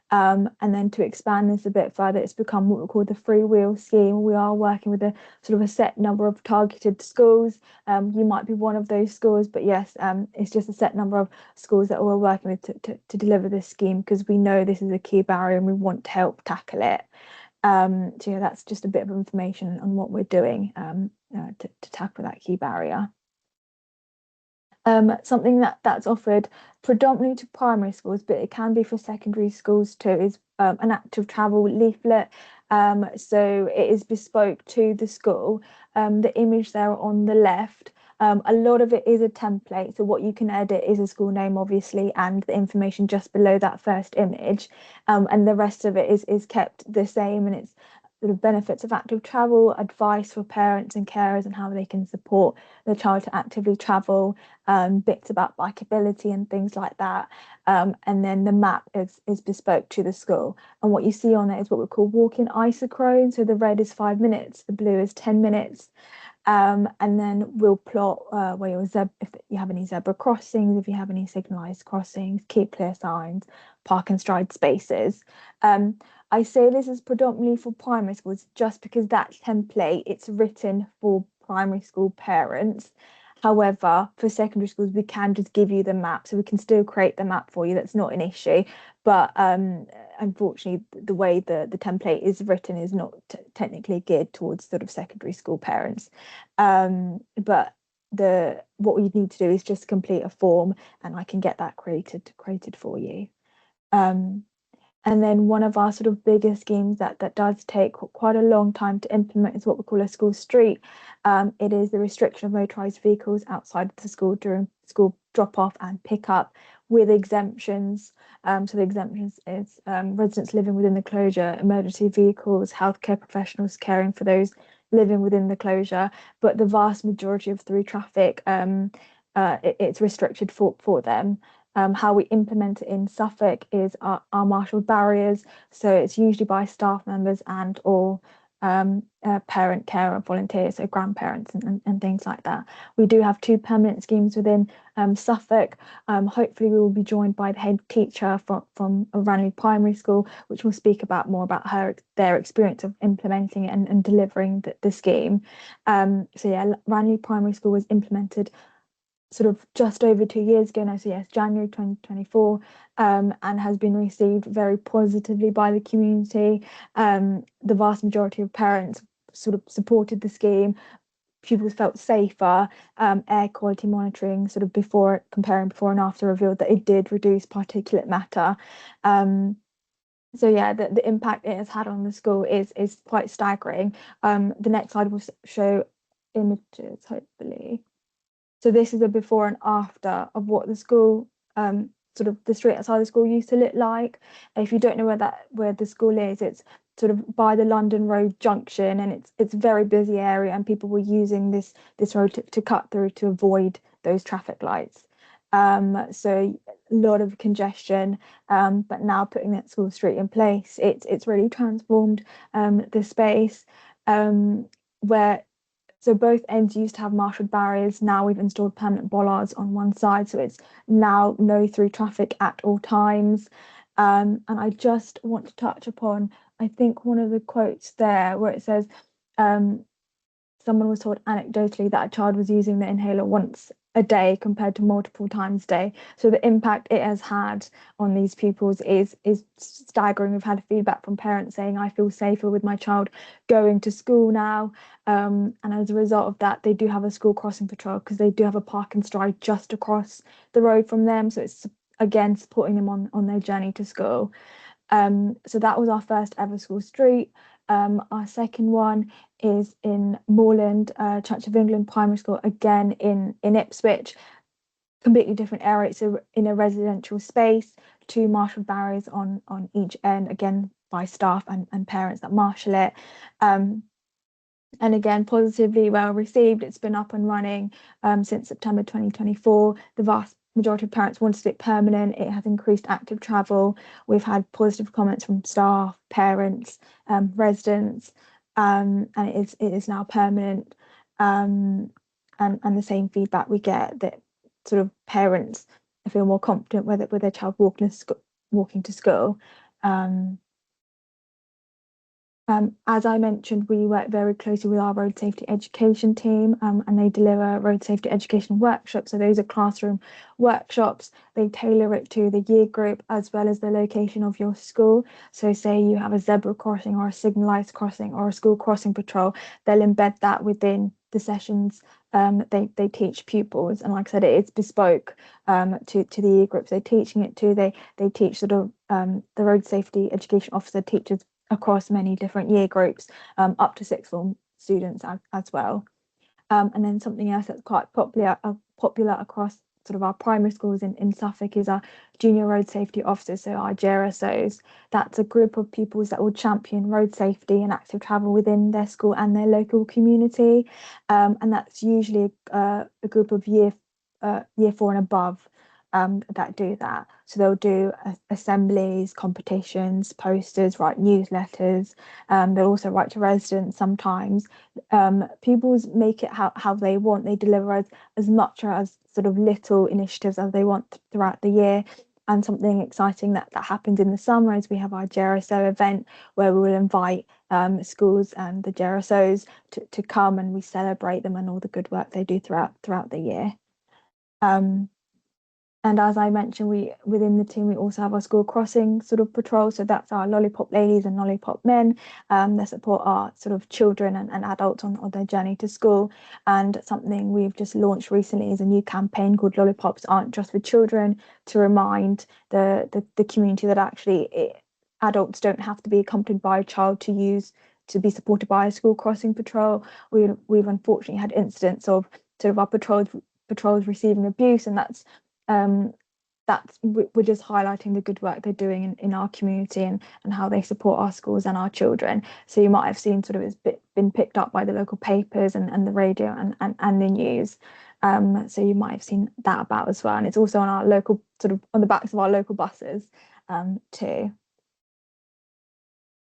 And then to expand this a bit further, it's become what we call the free wheel scheme. We are working with a sort of a set number of targeted schools. You might be one of those schools, but yes, it's just a set number of schools that we're working with to deliver this scheme, because we know this is a key barrier and we want to help tackle it. So yeah, that's just a bit of information on what we're doing to tackle that key barrier. Something that's offered predominantly to primary schools, but it can be for secondary schools too, is an active travel leaflet. So it is bespoke to the school. The image there on the left A lot of it is a template, so what you can edit is a school name, obviously, and the information just below that first image, and the rest of it is kept the same, and it's the benefits of active travel, advice for parents and carers and how they can support the child to actively travel, bits about bikeability and things like that. And then the map is bespoke to the school. And what you see on it is what we call walk-in isochrone. So the red is 5 minutes, the blue is 10 minutes. And then we'll plot where your if you have any zebra crossings, if you have any signalised crossings, keep clear signs, park and stride spaces. I say this is predominantly for primary schools just because that template, it's written for primary school parents. However, for secondary schools, we can just give you the map, so we can still create the map for you. That's not an issue. But unfortunately, the way the template is written is not technically geared towards sort of secondary school parents. But what we need to do is just complete a form, and I can get that created for you. And then one of our sort of bigger schemes that does take quite a long time to implement is what we call a school street. It is the restriction of motorised vehicles outside of the school during school drop-off and pick-up with exemptions. So the exemptions is residents living within the closure, emergency vehicles, healthcare professionals caring for those living within the closure. But the vast majority of through traffic, it's restricted for them. How we implement it in Suffolk is our marshalled barriers. So it's usually by staff members and or parent, carer, volunteers, so grandparents and things like that. We do have 2 permanent schemes within Suffolk. Hopefully we will be joined by the head teacher from Ranelagh Primary School, which will speak about more about their experience of implementing it and delivering the scheme. So yeah, Ranelagh Primary School was implemented sort of just over 2 years ago now, so yes, January 2024, and has been received very positively by the community. The vast majority of parents sort of supported the scheme. Pupils felt safer. Air quality monitoring sort of comparing before and after revealed that it did reduce particulate matter. So yeah, the impact it has had on the school is quite staggering. The next slide will show images, hopefully. So this is a before and after of what the school, sort of the street outside the school used to look like. If you don't know where the school is, it's sort of by the London Road junction, and it's a very busy area, and people were using this road to cut through to avoid those traffic lights. So a lot of congestion, but now putting that school street in place, it's really transformed the space, where so both ends used to have marshalled barriers. Now we've installed permanent bollards on one side, so it's now no through traffic at all times. And I just want to touch upon, I think, one of the quotes there where it says, someone was told anecdotally that a child was using the inhaler once a day compared to multiple times a day. So the impact it has had on these pupils is staggering. We've had feedback from parents saying, I feel safer with my child going to school now. And as a result of that, they do have a school crossing patrol because they do have a park and stride just across the road from them. So it's, again, supporting them on their journey to school. So that was our first ever school street. Our second one is in Moorland, Church of England Primary School, again in Ipswich, completely different area. So in a residential space, 2 marshalled barriers on each end, again by staff and parents that marshal it. And again, positively well received. It's been up and running since September 2024. The vast majority of parents wanted it permanent. It has increased active travel. We've had positive comments from staff, parents, residents, and it is now permanent. And the same feedback we get, that sort of parents feel more confident with their child walking to school. As I mentioned, we work very closely with our road safety education team, and they deliver road safety education workshops. So those are classroom workshops. They tailor it to the year group as well as the location of your school. So say you have a zebra crossing or a signalised crossing or a school crossing patrol, they'll embed that within the sessions they teach pupils. And like I said, it's bespoke to the year groups they're teaching it to. They teach sort of the road safety education officer teaches across many different year groups, up to 6th form students as well. And then something else that's quite popular across sort of our primary schools in Suffolk is our junior road safety officers, so our JRSOs. That's a group of pupils that will champion road safety and active travel within their school and their local community. And that's usually a group of year 4 and above that do that. So they'll do assemblies, competitions, posters, write newsletters. They'll also write to residents sometimes. Pupils make it how they want. They deliver as much or as sort of little initiatives as they want throughout the year. And something exciting that happens in the summer is we have our JRSO event where we will invite schools and the JRSOs to come, and we celebrate them and all the good work they do throughout the year. And as I mentioned, within the team, we also have our school crossing sort of patrol. So that's our lollipop ladies and lollipop men that support our sort of children and adults on their journey to school. And something we've just launched recently is a new campaign called Lollipops Aren't Just for Children, to remind the community that actually adults don't have to be accompanied by a child to be supported by a school crossing patrol. We've unfortunately had incidents of sort of our patrols receiving abuse, and we're just highlighting the good work they're doing in our community and how they support our schools and our children. So you might have seen sort of it's been picked up by the local papers and the radio and the news. So you might have seen that about as well. And it's also on our local, sort of on the backs of our local buses too.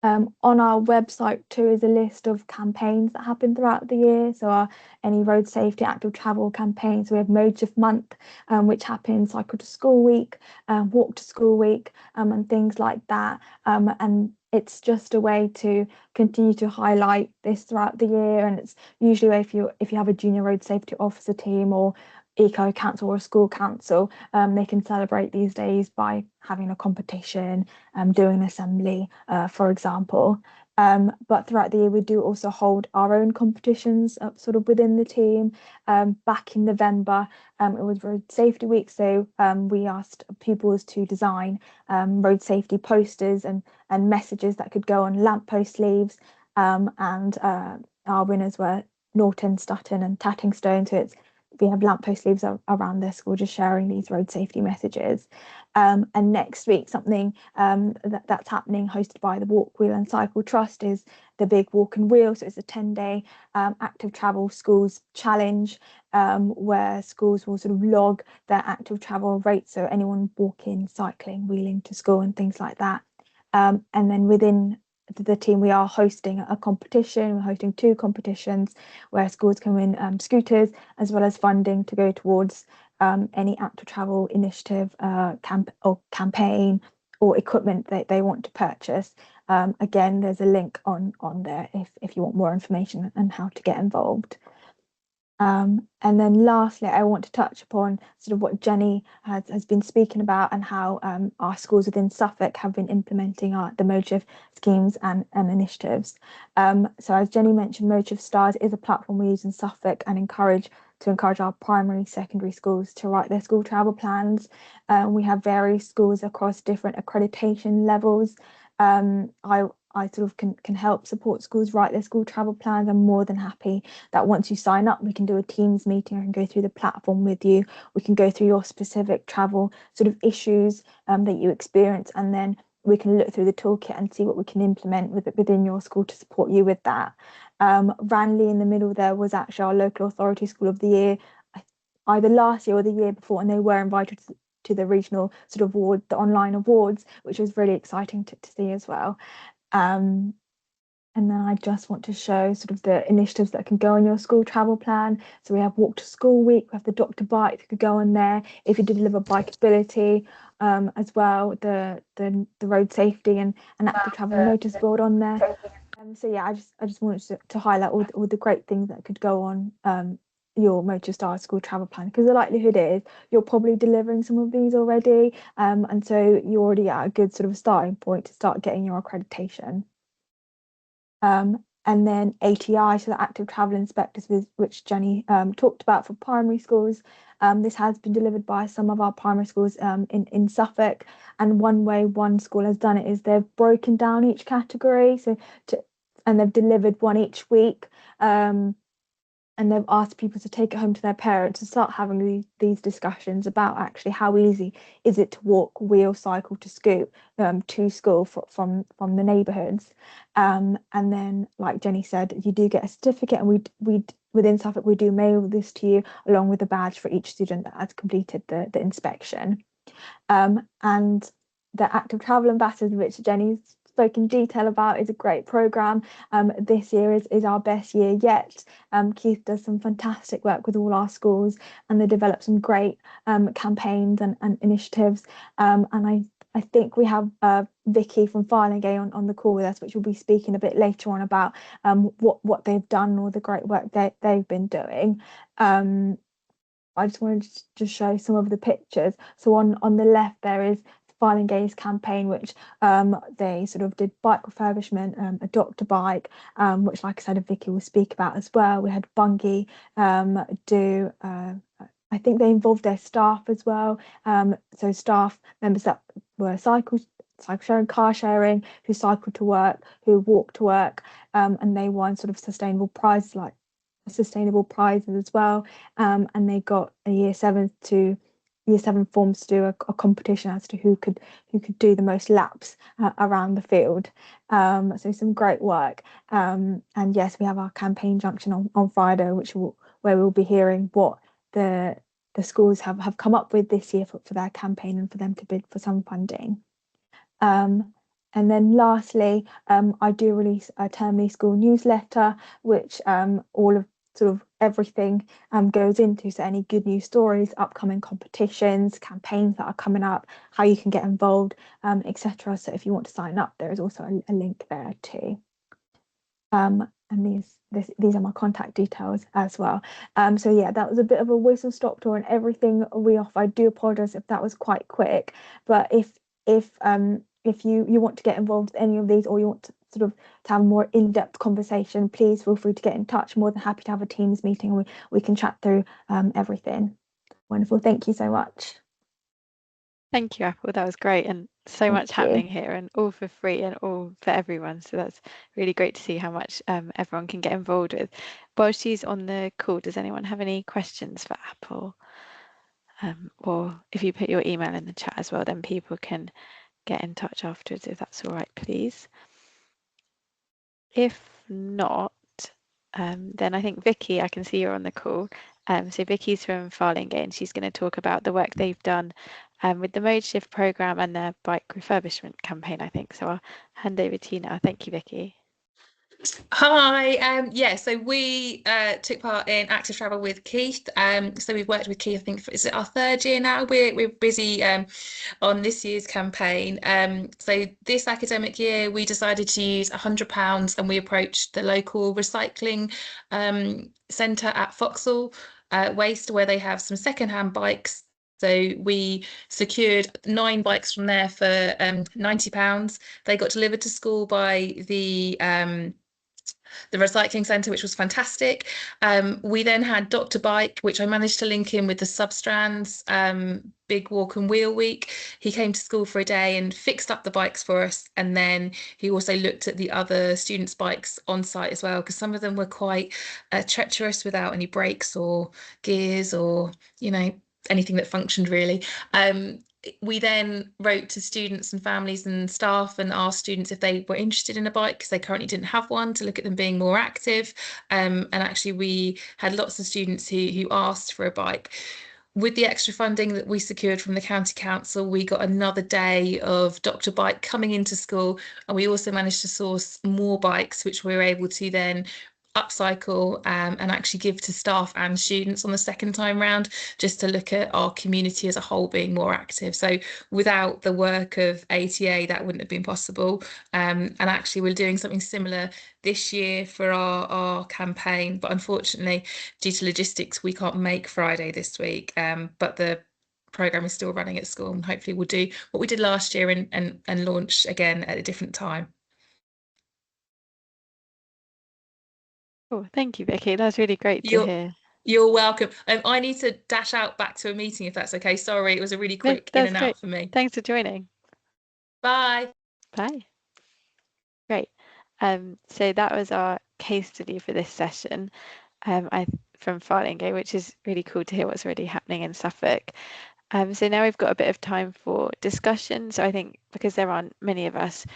On our website too is a list of campaigns that happen throughout the year. So any road safety, active travel campaigns. We have Mode Shift Month, which happens Cycle to School Week, Walk to School Week, and things like that. And it's just a way to continue to highlight this throughout the year. And it's usually if you have a junior road safety officer team or eco council or a school council, they can celebrate these days by having a competition, doing an assembly, for example. But throughout the year, we do also hold our own competitions sort of within the team. Back in November, it was Road Safety Week, so we asked pupils to design road safety posters and messages that could go on lamppost sleeves. And our winners were Norton, Stutton and Tattingstone. So we have lamppost sleeves around their school just sharing these road safety messages. And next week, something that's happening, hosted by the Walk, Wheel and Cycle Trust, is the big Walk and Wheel. So it's a 10-day active travel schools challenge where schools will sort of log their active travel rates. So anyone walking, cycling, wheeling to school and things like that. And then within the team, we are hosting a competition. We're hosting 2 competitions where schools can win scooters, as well as funding to go towards any active travel initiative, campaign or equipment that they want to purchase. Again, there's a link on there if you want more information on how to get involved. And then lastly, I want to touch upon sort of what Jenny has been speaking about and how our schools within Suffolk have been implementing the Mode Shift schemes and initiatives. So as Jenny mentioned, Mode Shift Stars is a platform we use in Suffolk and encourage our primary, secondary schools to write their school travel plans. We have various schools across different accreditation levels. I sort of can help support schools write their school travel plans. I'm more than happy that once you sign up, we can do a Teams meeting. I can go through the platform with you. We can go through your specific travel sort of issues that you experience, and then we can look through the toolkit and see what we can implement within your school to support you with that. Ranelagh in the middle there was actually our local authority school of the year, either last year or the year before, and they were invited to the regional sort of award, the online awards, which was really exciting to see as well. And then I just want to show sort of the initiatives that can go on your school travel plan. So we have Walk to School Week, we have the Dr. Bike that could go on there if you deliver bikeability, as well, the road safety and active travel notice board on there. So yeah, I just wanted to highlight all the great things that could go on your Mode Shift Stars school travel plan, because the likelihood is you're probably delivering some of these already, and so you're already at a good sort of starting point to start getting your accreditation. And then ATI, so the Active Travel Inspectors, which Jenny talked about for primary schools. This has been delivered by some of our primary schools in Suffolk, and one way one school has done it is they've broken down each category, and they've delivered one each week. and they've asked people to take it home to their parents and start having these discussions about actually how easy is it to walk, wheel, cycle to school from the neighbourhoods. And then, like Jenny said, you do get a certificate, and we within Suffolk we do mail this to you along with a badge for each student that has completed the inspection. And the Active Travel Ambassadors, which Jenny's spoke in detail about, is a great programme. This year is our best year yet. Keith does some fantastic work with all our schools, and they develop some great campaigns and initiatives. And I think we have Vicky from Farlingay on the call with us, which will be speaking a bit later on about what they've done, all the great work they've been doing. I just wanted to show some of the pictures. So on the left there is Farlingay's campaign, which they sort of did bike refurbishment, Adopt a Bike, which, like I said, Vicky will speak about as well. We had Bungie do. I think they involved their staff as well. So staff members that were cycle sharing, car sharing, who cycled to work, who walked to work, and they won sort of sustainable prizes as well. And they got a year 7 forms to do a competition as to who could do the most laps around the field. So some great work. And yes, we have our campaign junction on Friday, where we'll be hearing what the schools have come up with this year for their campaign, and for them to bid for some funding. And then lastly, I do release a termly school newsletter, which all of sort of everything goes into. So any good news stories, upcoming competitions, campaigns that are coming up, how you can get involved, etc. So if you want to sign up, there is also a link there too. And these are my contact details as well. So yeah, that was a bit of a whistle stop tour on everything we offer. I do apologize if that was quite quick, but if you want to get involved with any of these, or you want to sort of to have a more in-depth conversation, please feel free to get in touch. More than happy to have a Teams meeting, and we can chat through everything. Wonderful. Thank you so much. Thank you, Apple. That was great, and so much happening here, and all for free and all for everyone. So that's really great to see how much everyone can get involved with. While she's on the call, does anyone have any questions for Apple? Or if you put your email in the chat as well, then people can get in touch afterwards, if that's all right, please. If not, then I think Vicky, I can see you're on the call. So Vicky's from Farlingay, and she's going to talk about the work they've done with the Mode Shift programme and their bike refurbishment campaign, I think. So I'll hand over to you now. Thank you, Vicky. Hi, yeah, so we took part in Active Travel with Keith. So we've worked with Keith, I think, is it our 3rd year now? We're busy on this year's campaign. So this academic year, we decided to use £100, and we approached the local recycling centre at Foxhall Waste, where they have some secondhand bikes. So we secured 9 bikes from there for £90. They got delivered to school by the recycling centre, which was fantastic. We then had Dr. Bike, which I managed to link in with the Substrands Big Walk and Wheel Week. He came to school for a day and fixed up the bikes for us, and then he also looked at the other students' bikes on site as well, because some of them were quite treacherous without any brakes or gears or, you know, anything that functioned really. We then wrote to students and families and staff and asked students if they were interested in a bike, because they currently didn't have one, to look at them being more active. And actually we had lots of students who asked for a bike. With the extra funding that we secured from the county council, we got another day of Dr. Bike coming into school, and we also managed to source more bikes, which we were able to then upcycle and actually give to staff and students on the second time round, just to look at our community as a whole being more active. So without the work of ATA, that wouldn't have been possible. And actually we're doing something similar this year for our campaign, but unfortunately due to logistics we can't make Friday this week, but the programme is still running at school, and hopefully we'll do what we did last year and launch again at a different time. Oh, thank you, Vicky. That's really great to hear. You're welcome. I need to dash out back to a meeting, if that's okay. Sorry, it was a really quick in and out for me. Thanks for joining. Bye. Bye. Great. So that was our case study for this session. from Farlingay, which is really cool to hear what's already happening in Suffolk. So now we've got a bit of time for discussion. So I think because there aren't many of us,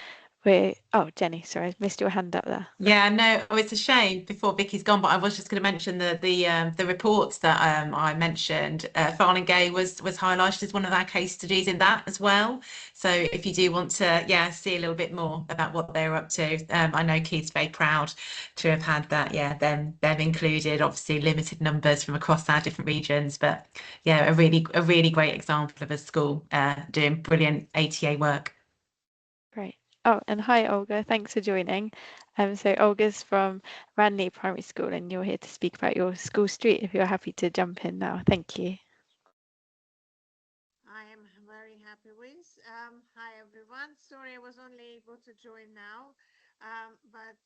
oh, Jenny, sorry, I missed your hand up there. Yeah, no, it's a shame before Vicky's gone, but I was just going to mention the reports that I mentioned. Farlingay was highlighted as one of our case studies in that as well. So if you do want to, see a little bit more about what they're up to, I know Keith's very proud to have had that. Yeah, them included. Obviously, limited numbers from across our different regions, but yeah, a really great example of a school doing brilliant ATA work. Great. Oh, and hi, Olga. Thanks for joining. So Olga's from Ranley Primary School, and you're here to speak about your school street. If you're happy to jump in now, thank you. I am very happy with. Hi, everyone. Sorry, I was only able to join now, but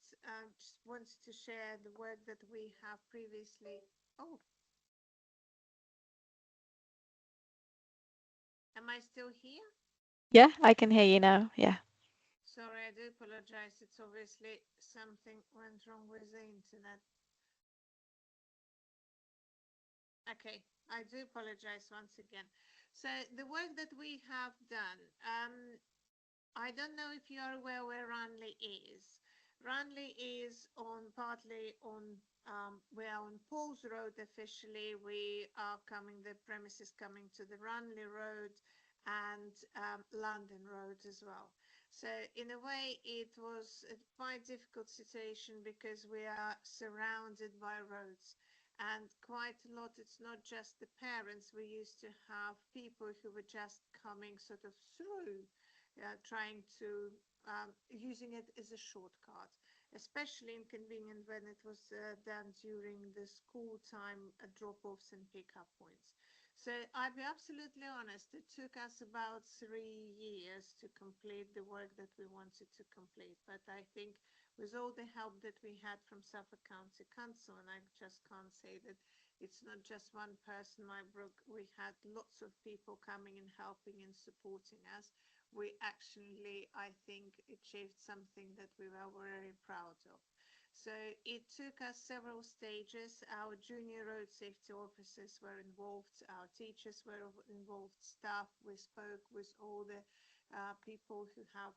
just wanted to share the work that we have previously. Oh, am I still here? Yeah, I can hear you now. Yeah. Sorry, I do apologize. It's obviously something went wrong with the internet. Okay, I do apologize once again. So the work that we have done, I don't know if you are aware where Ranley is. Ranley is partly on, we are on Paul's Road officially. We are the premises coming to the Ranley Road and London Road as well. So in a way, it was a quite difficult situation because we are surrounded by roads. And quite a lot, it's not just the parents. We used to have people who were just coming sort of through, trying to, using it as a shortcut, especially inconvenient when it was done during the school time drop-offs and pick-up points. So I'll be absolutely honest, it took us about 3 years to complete the work that we wanted to complete. But I think with all the help that we had from Suffolk County Council, and I just can't say that it's not just one person, we had lots of people coming and helping and supporting us. We actually, I think, achieved something that we were very proud of. So it took us several stages. Our junior road safety officers were involved, our teachers were involved, staff. We spoke with all the people who have,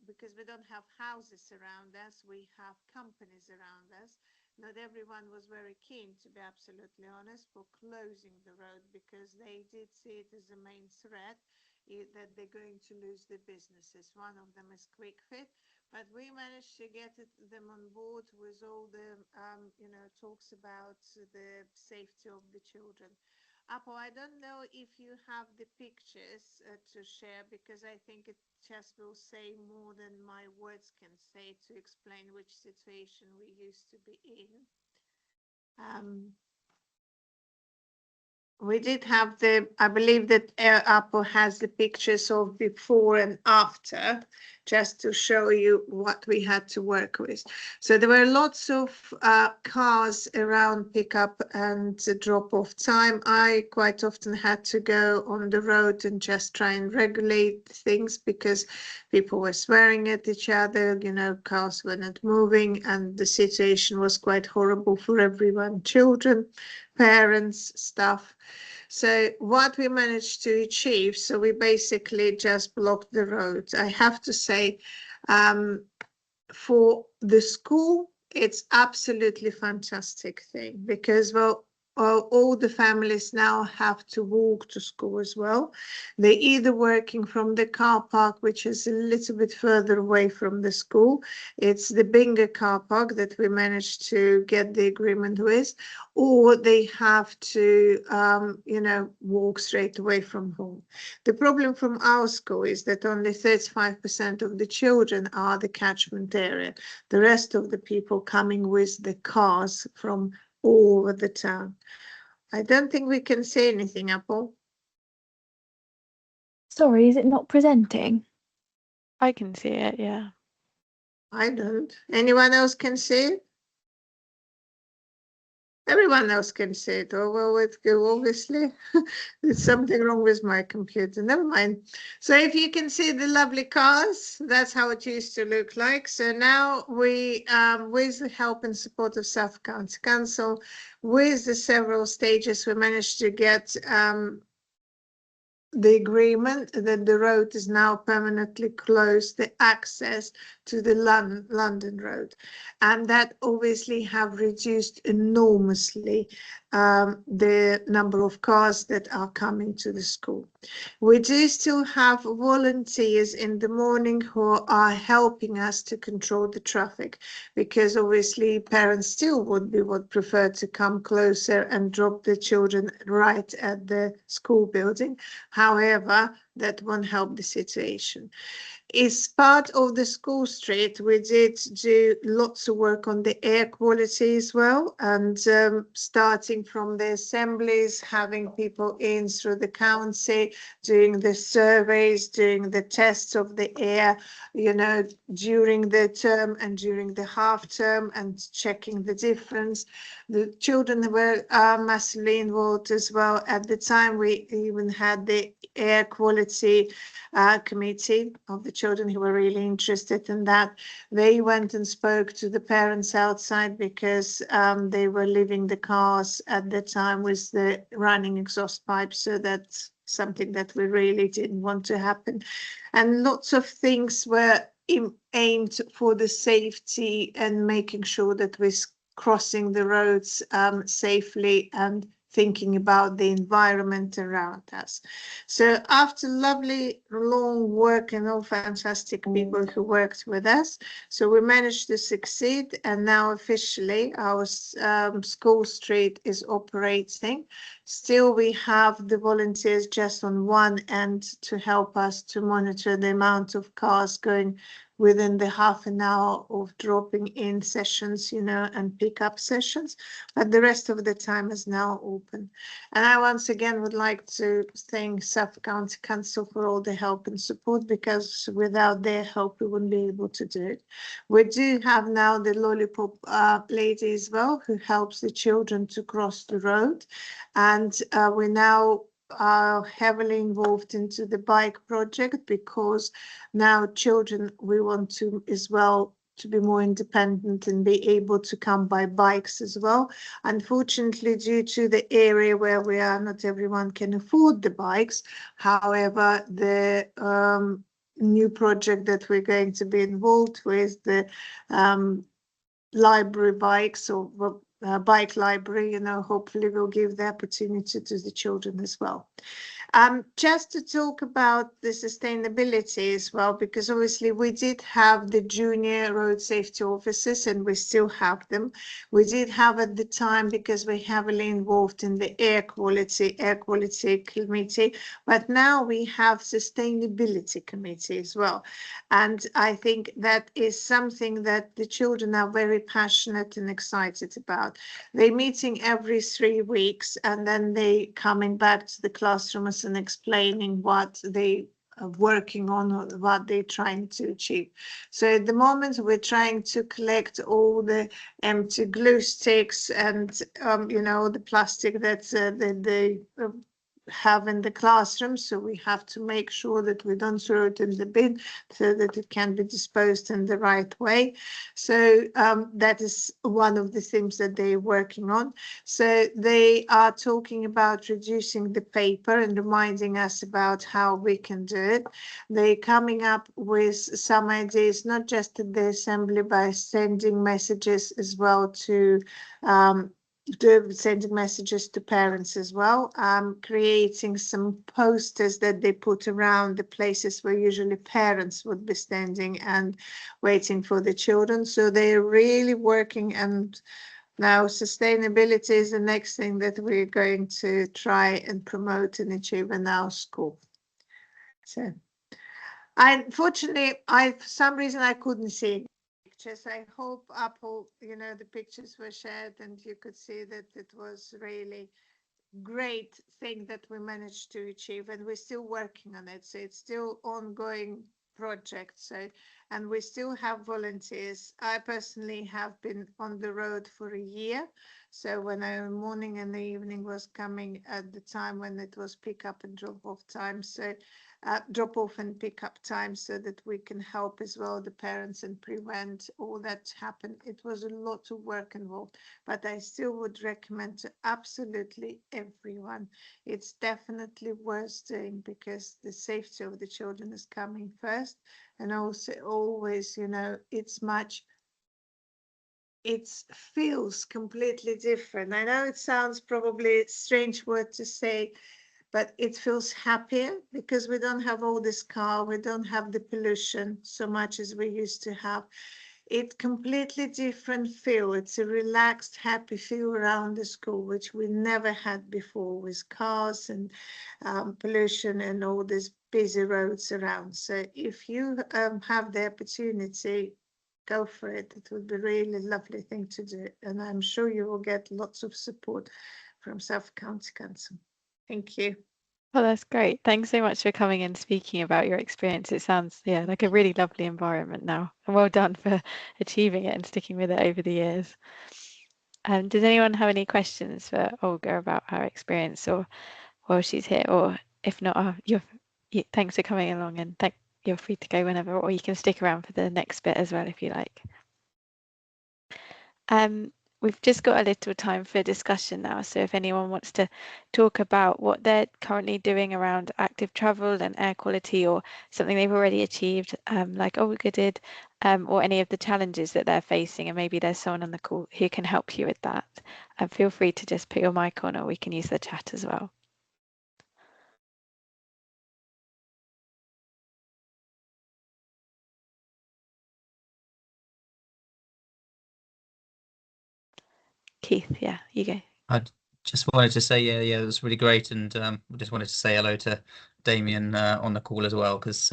because we don't have houses around us, we have companies around us. Not everyone was very keen, to be absolutely honest, for closing the road because they did see it as a main threat that they're going to lose their businesses. One of them is QuickFit. But we managed to get them on board with all the, talks about the safety of the children. Apo, I don't know if you have the pictures to share, because I think it just will say more than my words can say to explain which situation we used to be in. We did have I believe that Apo has the pictures of before and after, just to show you what we had to work with. So there were lots of cars around pickup and drop-off time. I quite often had to go on the road and just try and regulate things because people were swearing at each other, cars were not moving, and the situation was quite horrible for everyone, children, parents, staff. So what we managed to achieve, so we basically just blocked the road. I have to say, for the school, it's absolutely fantastic thing because, well, all the families now have to walk to school as well. They're either working from the car park, which is a little bit further away from the school. It's the Bingo car park that we managed to get the agreement with, or they have to, walk straight away from home. The problem from our school is that only 35% of the children are the catchment area. The rest of the people coming with the cars from all over the town. I don't think we can say anything, Apple. Sorry, is it not presenting? I can see it, yeah. I don't. Anyone else can see it? Everyone else can see it. Oh, well, it's good, obviously. There's something wrong with my computer. Never mind. So if you can see the lovely cars, that's how it used to look like. So now we, with the help and support of Suffolk County Council, with the several stages, we managed to get the agreement that the road is now permanently closed, the access to the London Road. And that obviously have reduced enormously the number of cars that are coming to the school. We do still have volunteers in the morning who are helping us to control the traffic, because obviously parents still would prefer to come closer and drop the children right at the school building. However, that won't help the situation. As part of the school street, we did do lots of work on the air quality as well, and starting from the assemblies, having people in through the council, doing the surveys, doing the tests of the air, you know, during the term and during the half term, and checking the difference. The children were massively involved as well. At the time, we even had the air quality committee of the children who were really interested in that. They went and spoke to the parents outside, because they were leaving the cars at the time with the running exhaust pipes. So that's something that we really didn't want to happen. And lots of things were aimed for the safety and making sure that we're crossing the roads safely and thinking about the environment around us. So after lovely long work and all fantastic people who worked with us, so we managed to succeed, and now officially our school street is operating. Still, we have the volunteers just on one end to help us to monitor the amount of cars going within the half an hour of dropping in sessions, you know, and pick up sessions, but the rest of the time is now open. And I once again would like to thank Suffolk County Council for all the help and support, because without their help we wouldn't be able to do it. We do have now the lollipop lady as well, who helps the children to cross the road, and we now are heavily involved into the bike project, because now children, we want to as well to be more independent and be able to come by bikes as well. Unfortunately, due to the area where we are, not everyone can afford the bikes. However, the new project that we're going to be involved with, the library bikes, or bike library, you know, hopefully will give the opportunity to the children as well. Just to talk about the sustainability as well, because obviously we did have the junior road safety officers, and we still have them. We did have at the time, because we're heavily involved in the air quality committee, but now we have sustainability committee as well. And I think that is something that the children are very passionate and excited about. They're meeting every 3 weeks, and then they coming back to the classrooms and explaining what they are working on, or what they're trying to achieve. So at the moment, we're trying to collect all the empty glue sticks and you know, the plastic that they have in the classroom. So we have to make sure that we don't throw it in the bin, so that it can be disposed in the right way. So that is one of the things that they're working on. So they are talking about reducing the paper and reminding us about how we can do it. They're coming up with some ideas, not just at the assembly, by sending messages as well to sending messages to parents as well, creating some posters that they put around the places where usually parents would be standing and waiting for the children. So they're really working, and now sustainability is the next thing that we're going to try and promote and achieve in our school. So unfortunately, for some reason I couldn't see pictures. I hope Apple, you know, the pictures were shared and you could see that it was really great thing that we managed to achieve, and we're still working on it. So it's still ongoing project. So, and we still have volunteers. I personally have been on the road for a year. So when the morning and the evening was coming at the time when it was pick up and drop off time. So drop off and pick up time, so that we can help as well the parents and prevent all that happen. It was a lot of work involved, but I still would recommend to absolutely everyone. It's definitely worth doing, because the safety of the children is coming first, and also always, you know, it feels completely different. I know it sounds probably a strange word to say, but it feels happier because we don't have all this car, we don't have the pollution so much as we used to have. It's completely different feel. It's a relaxed, happy feel around the school, which we never had before, with cars and pollution and all these busy roads around. So if you have the opportunity, go for it. It would be really lovely thing to do. And I'm sure you will get lots of support from Suffolk County Council. Thank you. Well, that's great. Thanks so much for coming and speaking about your experience. It sounds, yeah, like a really lovely environment now. And well done for achieving it and sticking with it over the years. Does anyone have any questions for Olga about her experience, or while she's here? Or if not, thanks for coming along, and you're free to go whenever, or you can stick around for the next bit as well if you like. We've just got a little time for discussion now, so if anyone wants to talk about what they're currently doing around active travel and air quality, or something they've already achieved, like Olga did, or any of the challenges that they're facing, and maybe there's someone on the call who can help you with that, feel free to just put your mic on, or we can use the chat as well. Keith, yeah, you go. I just wanted to say, yeah, it was really great, and just wanted to say hello to Damien on the call as well, because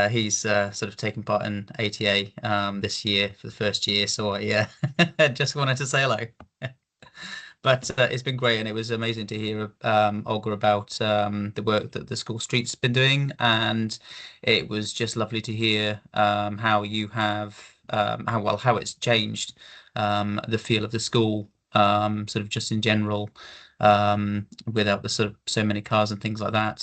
he's sort of taken part in ATA this year for the first year. So I just wanted to say hello. But it's been great, and it was amazing to hear Olga about the work that the school street's been doing, and it was just lovely to hear how you have how it's changed the feel of the school, sort of just in general, without the sort of so many cars and things like that.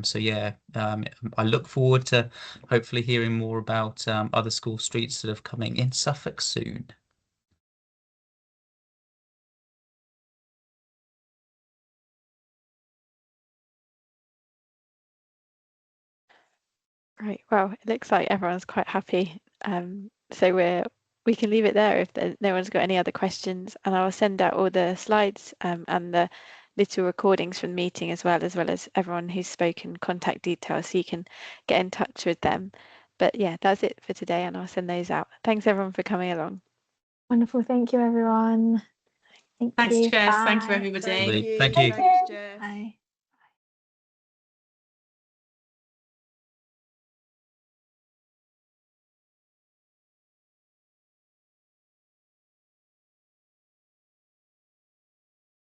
So yeah, I look forward to hopefully hearing more about other school streets sort of coming in Suffolk soon. Right. Well, it looks like everyone's quite happy. So we can leave it there if no one's got any other questions, and I'll send out all the slides and the little recordings from the meeting, as well as everyone who's spoken, contact details, so you can get in touch with them. But yeah, that's it for today, and I'll send those out. Thanks everyone for coming along. Wonderful. Thank you, everyone. Thanks, you. Jess. Bye. Thank you, everybody. Thank you. Bye.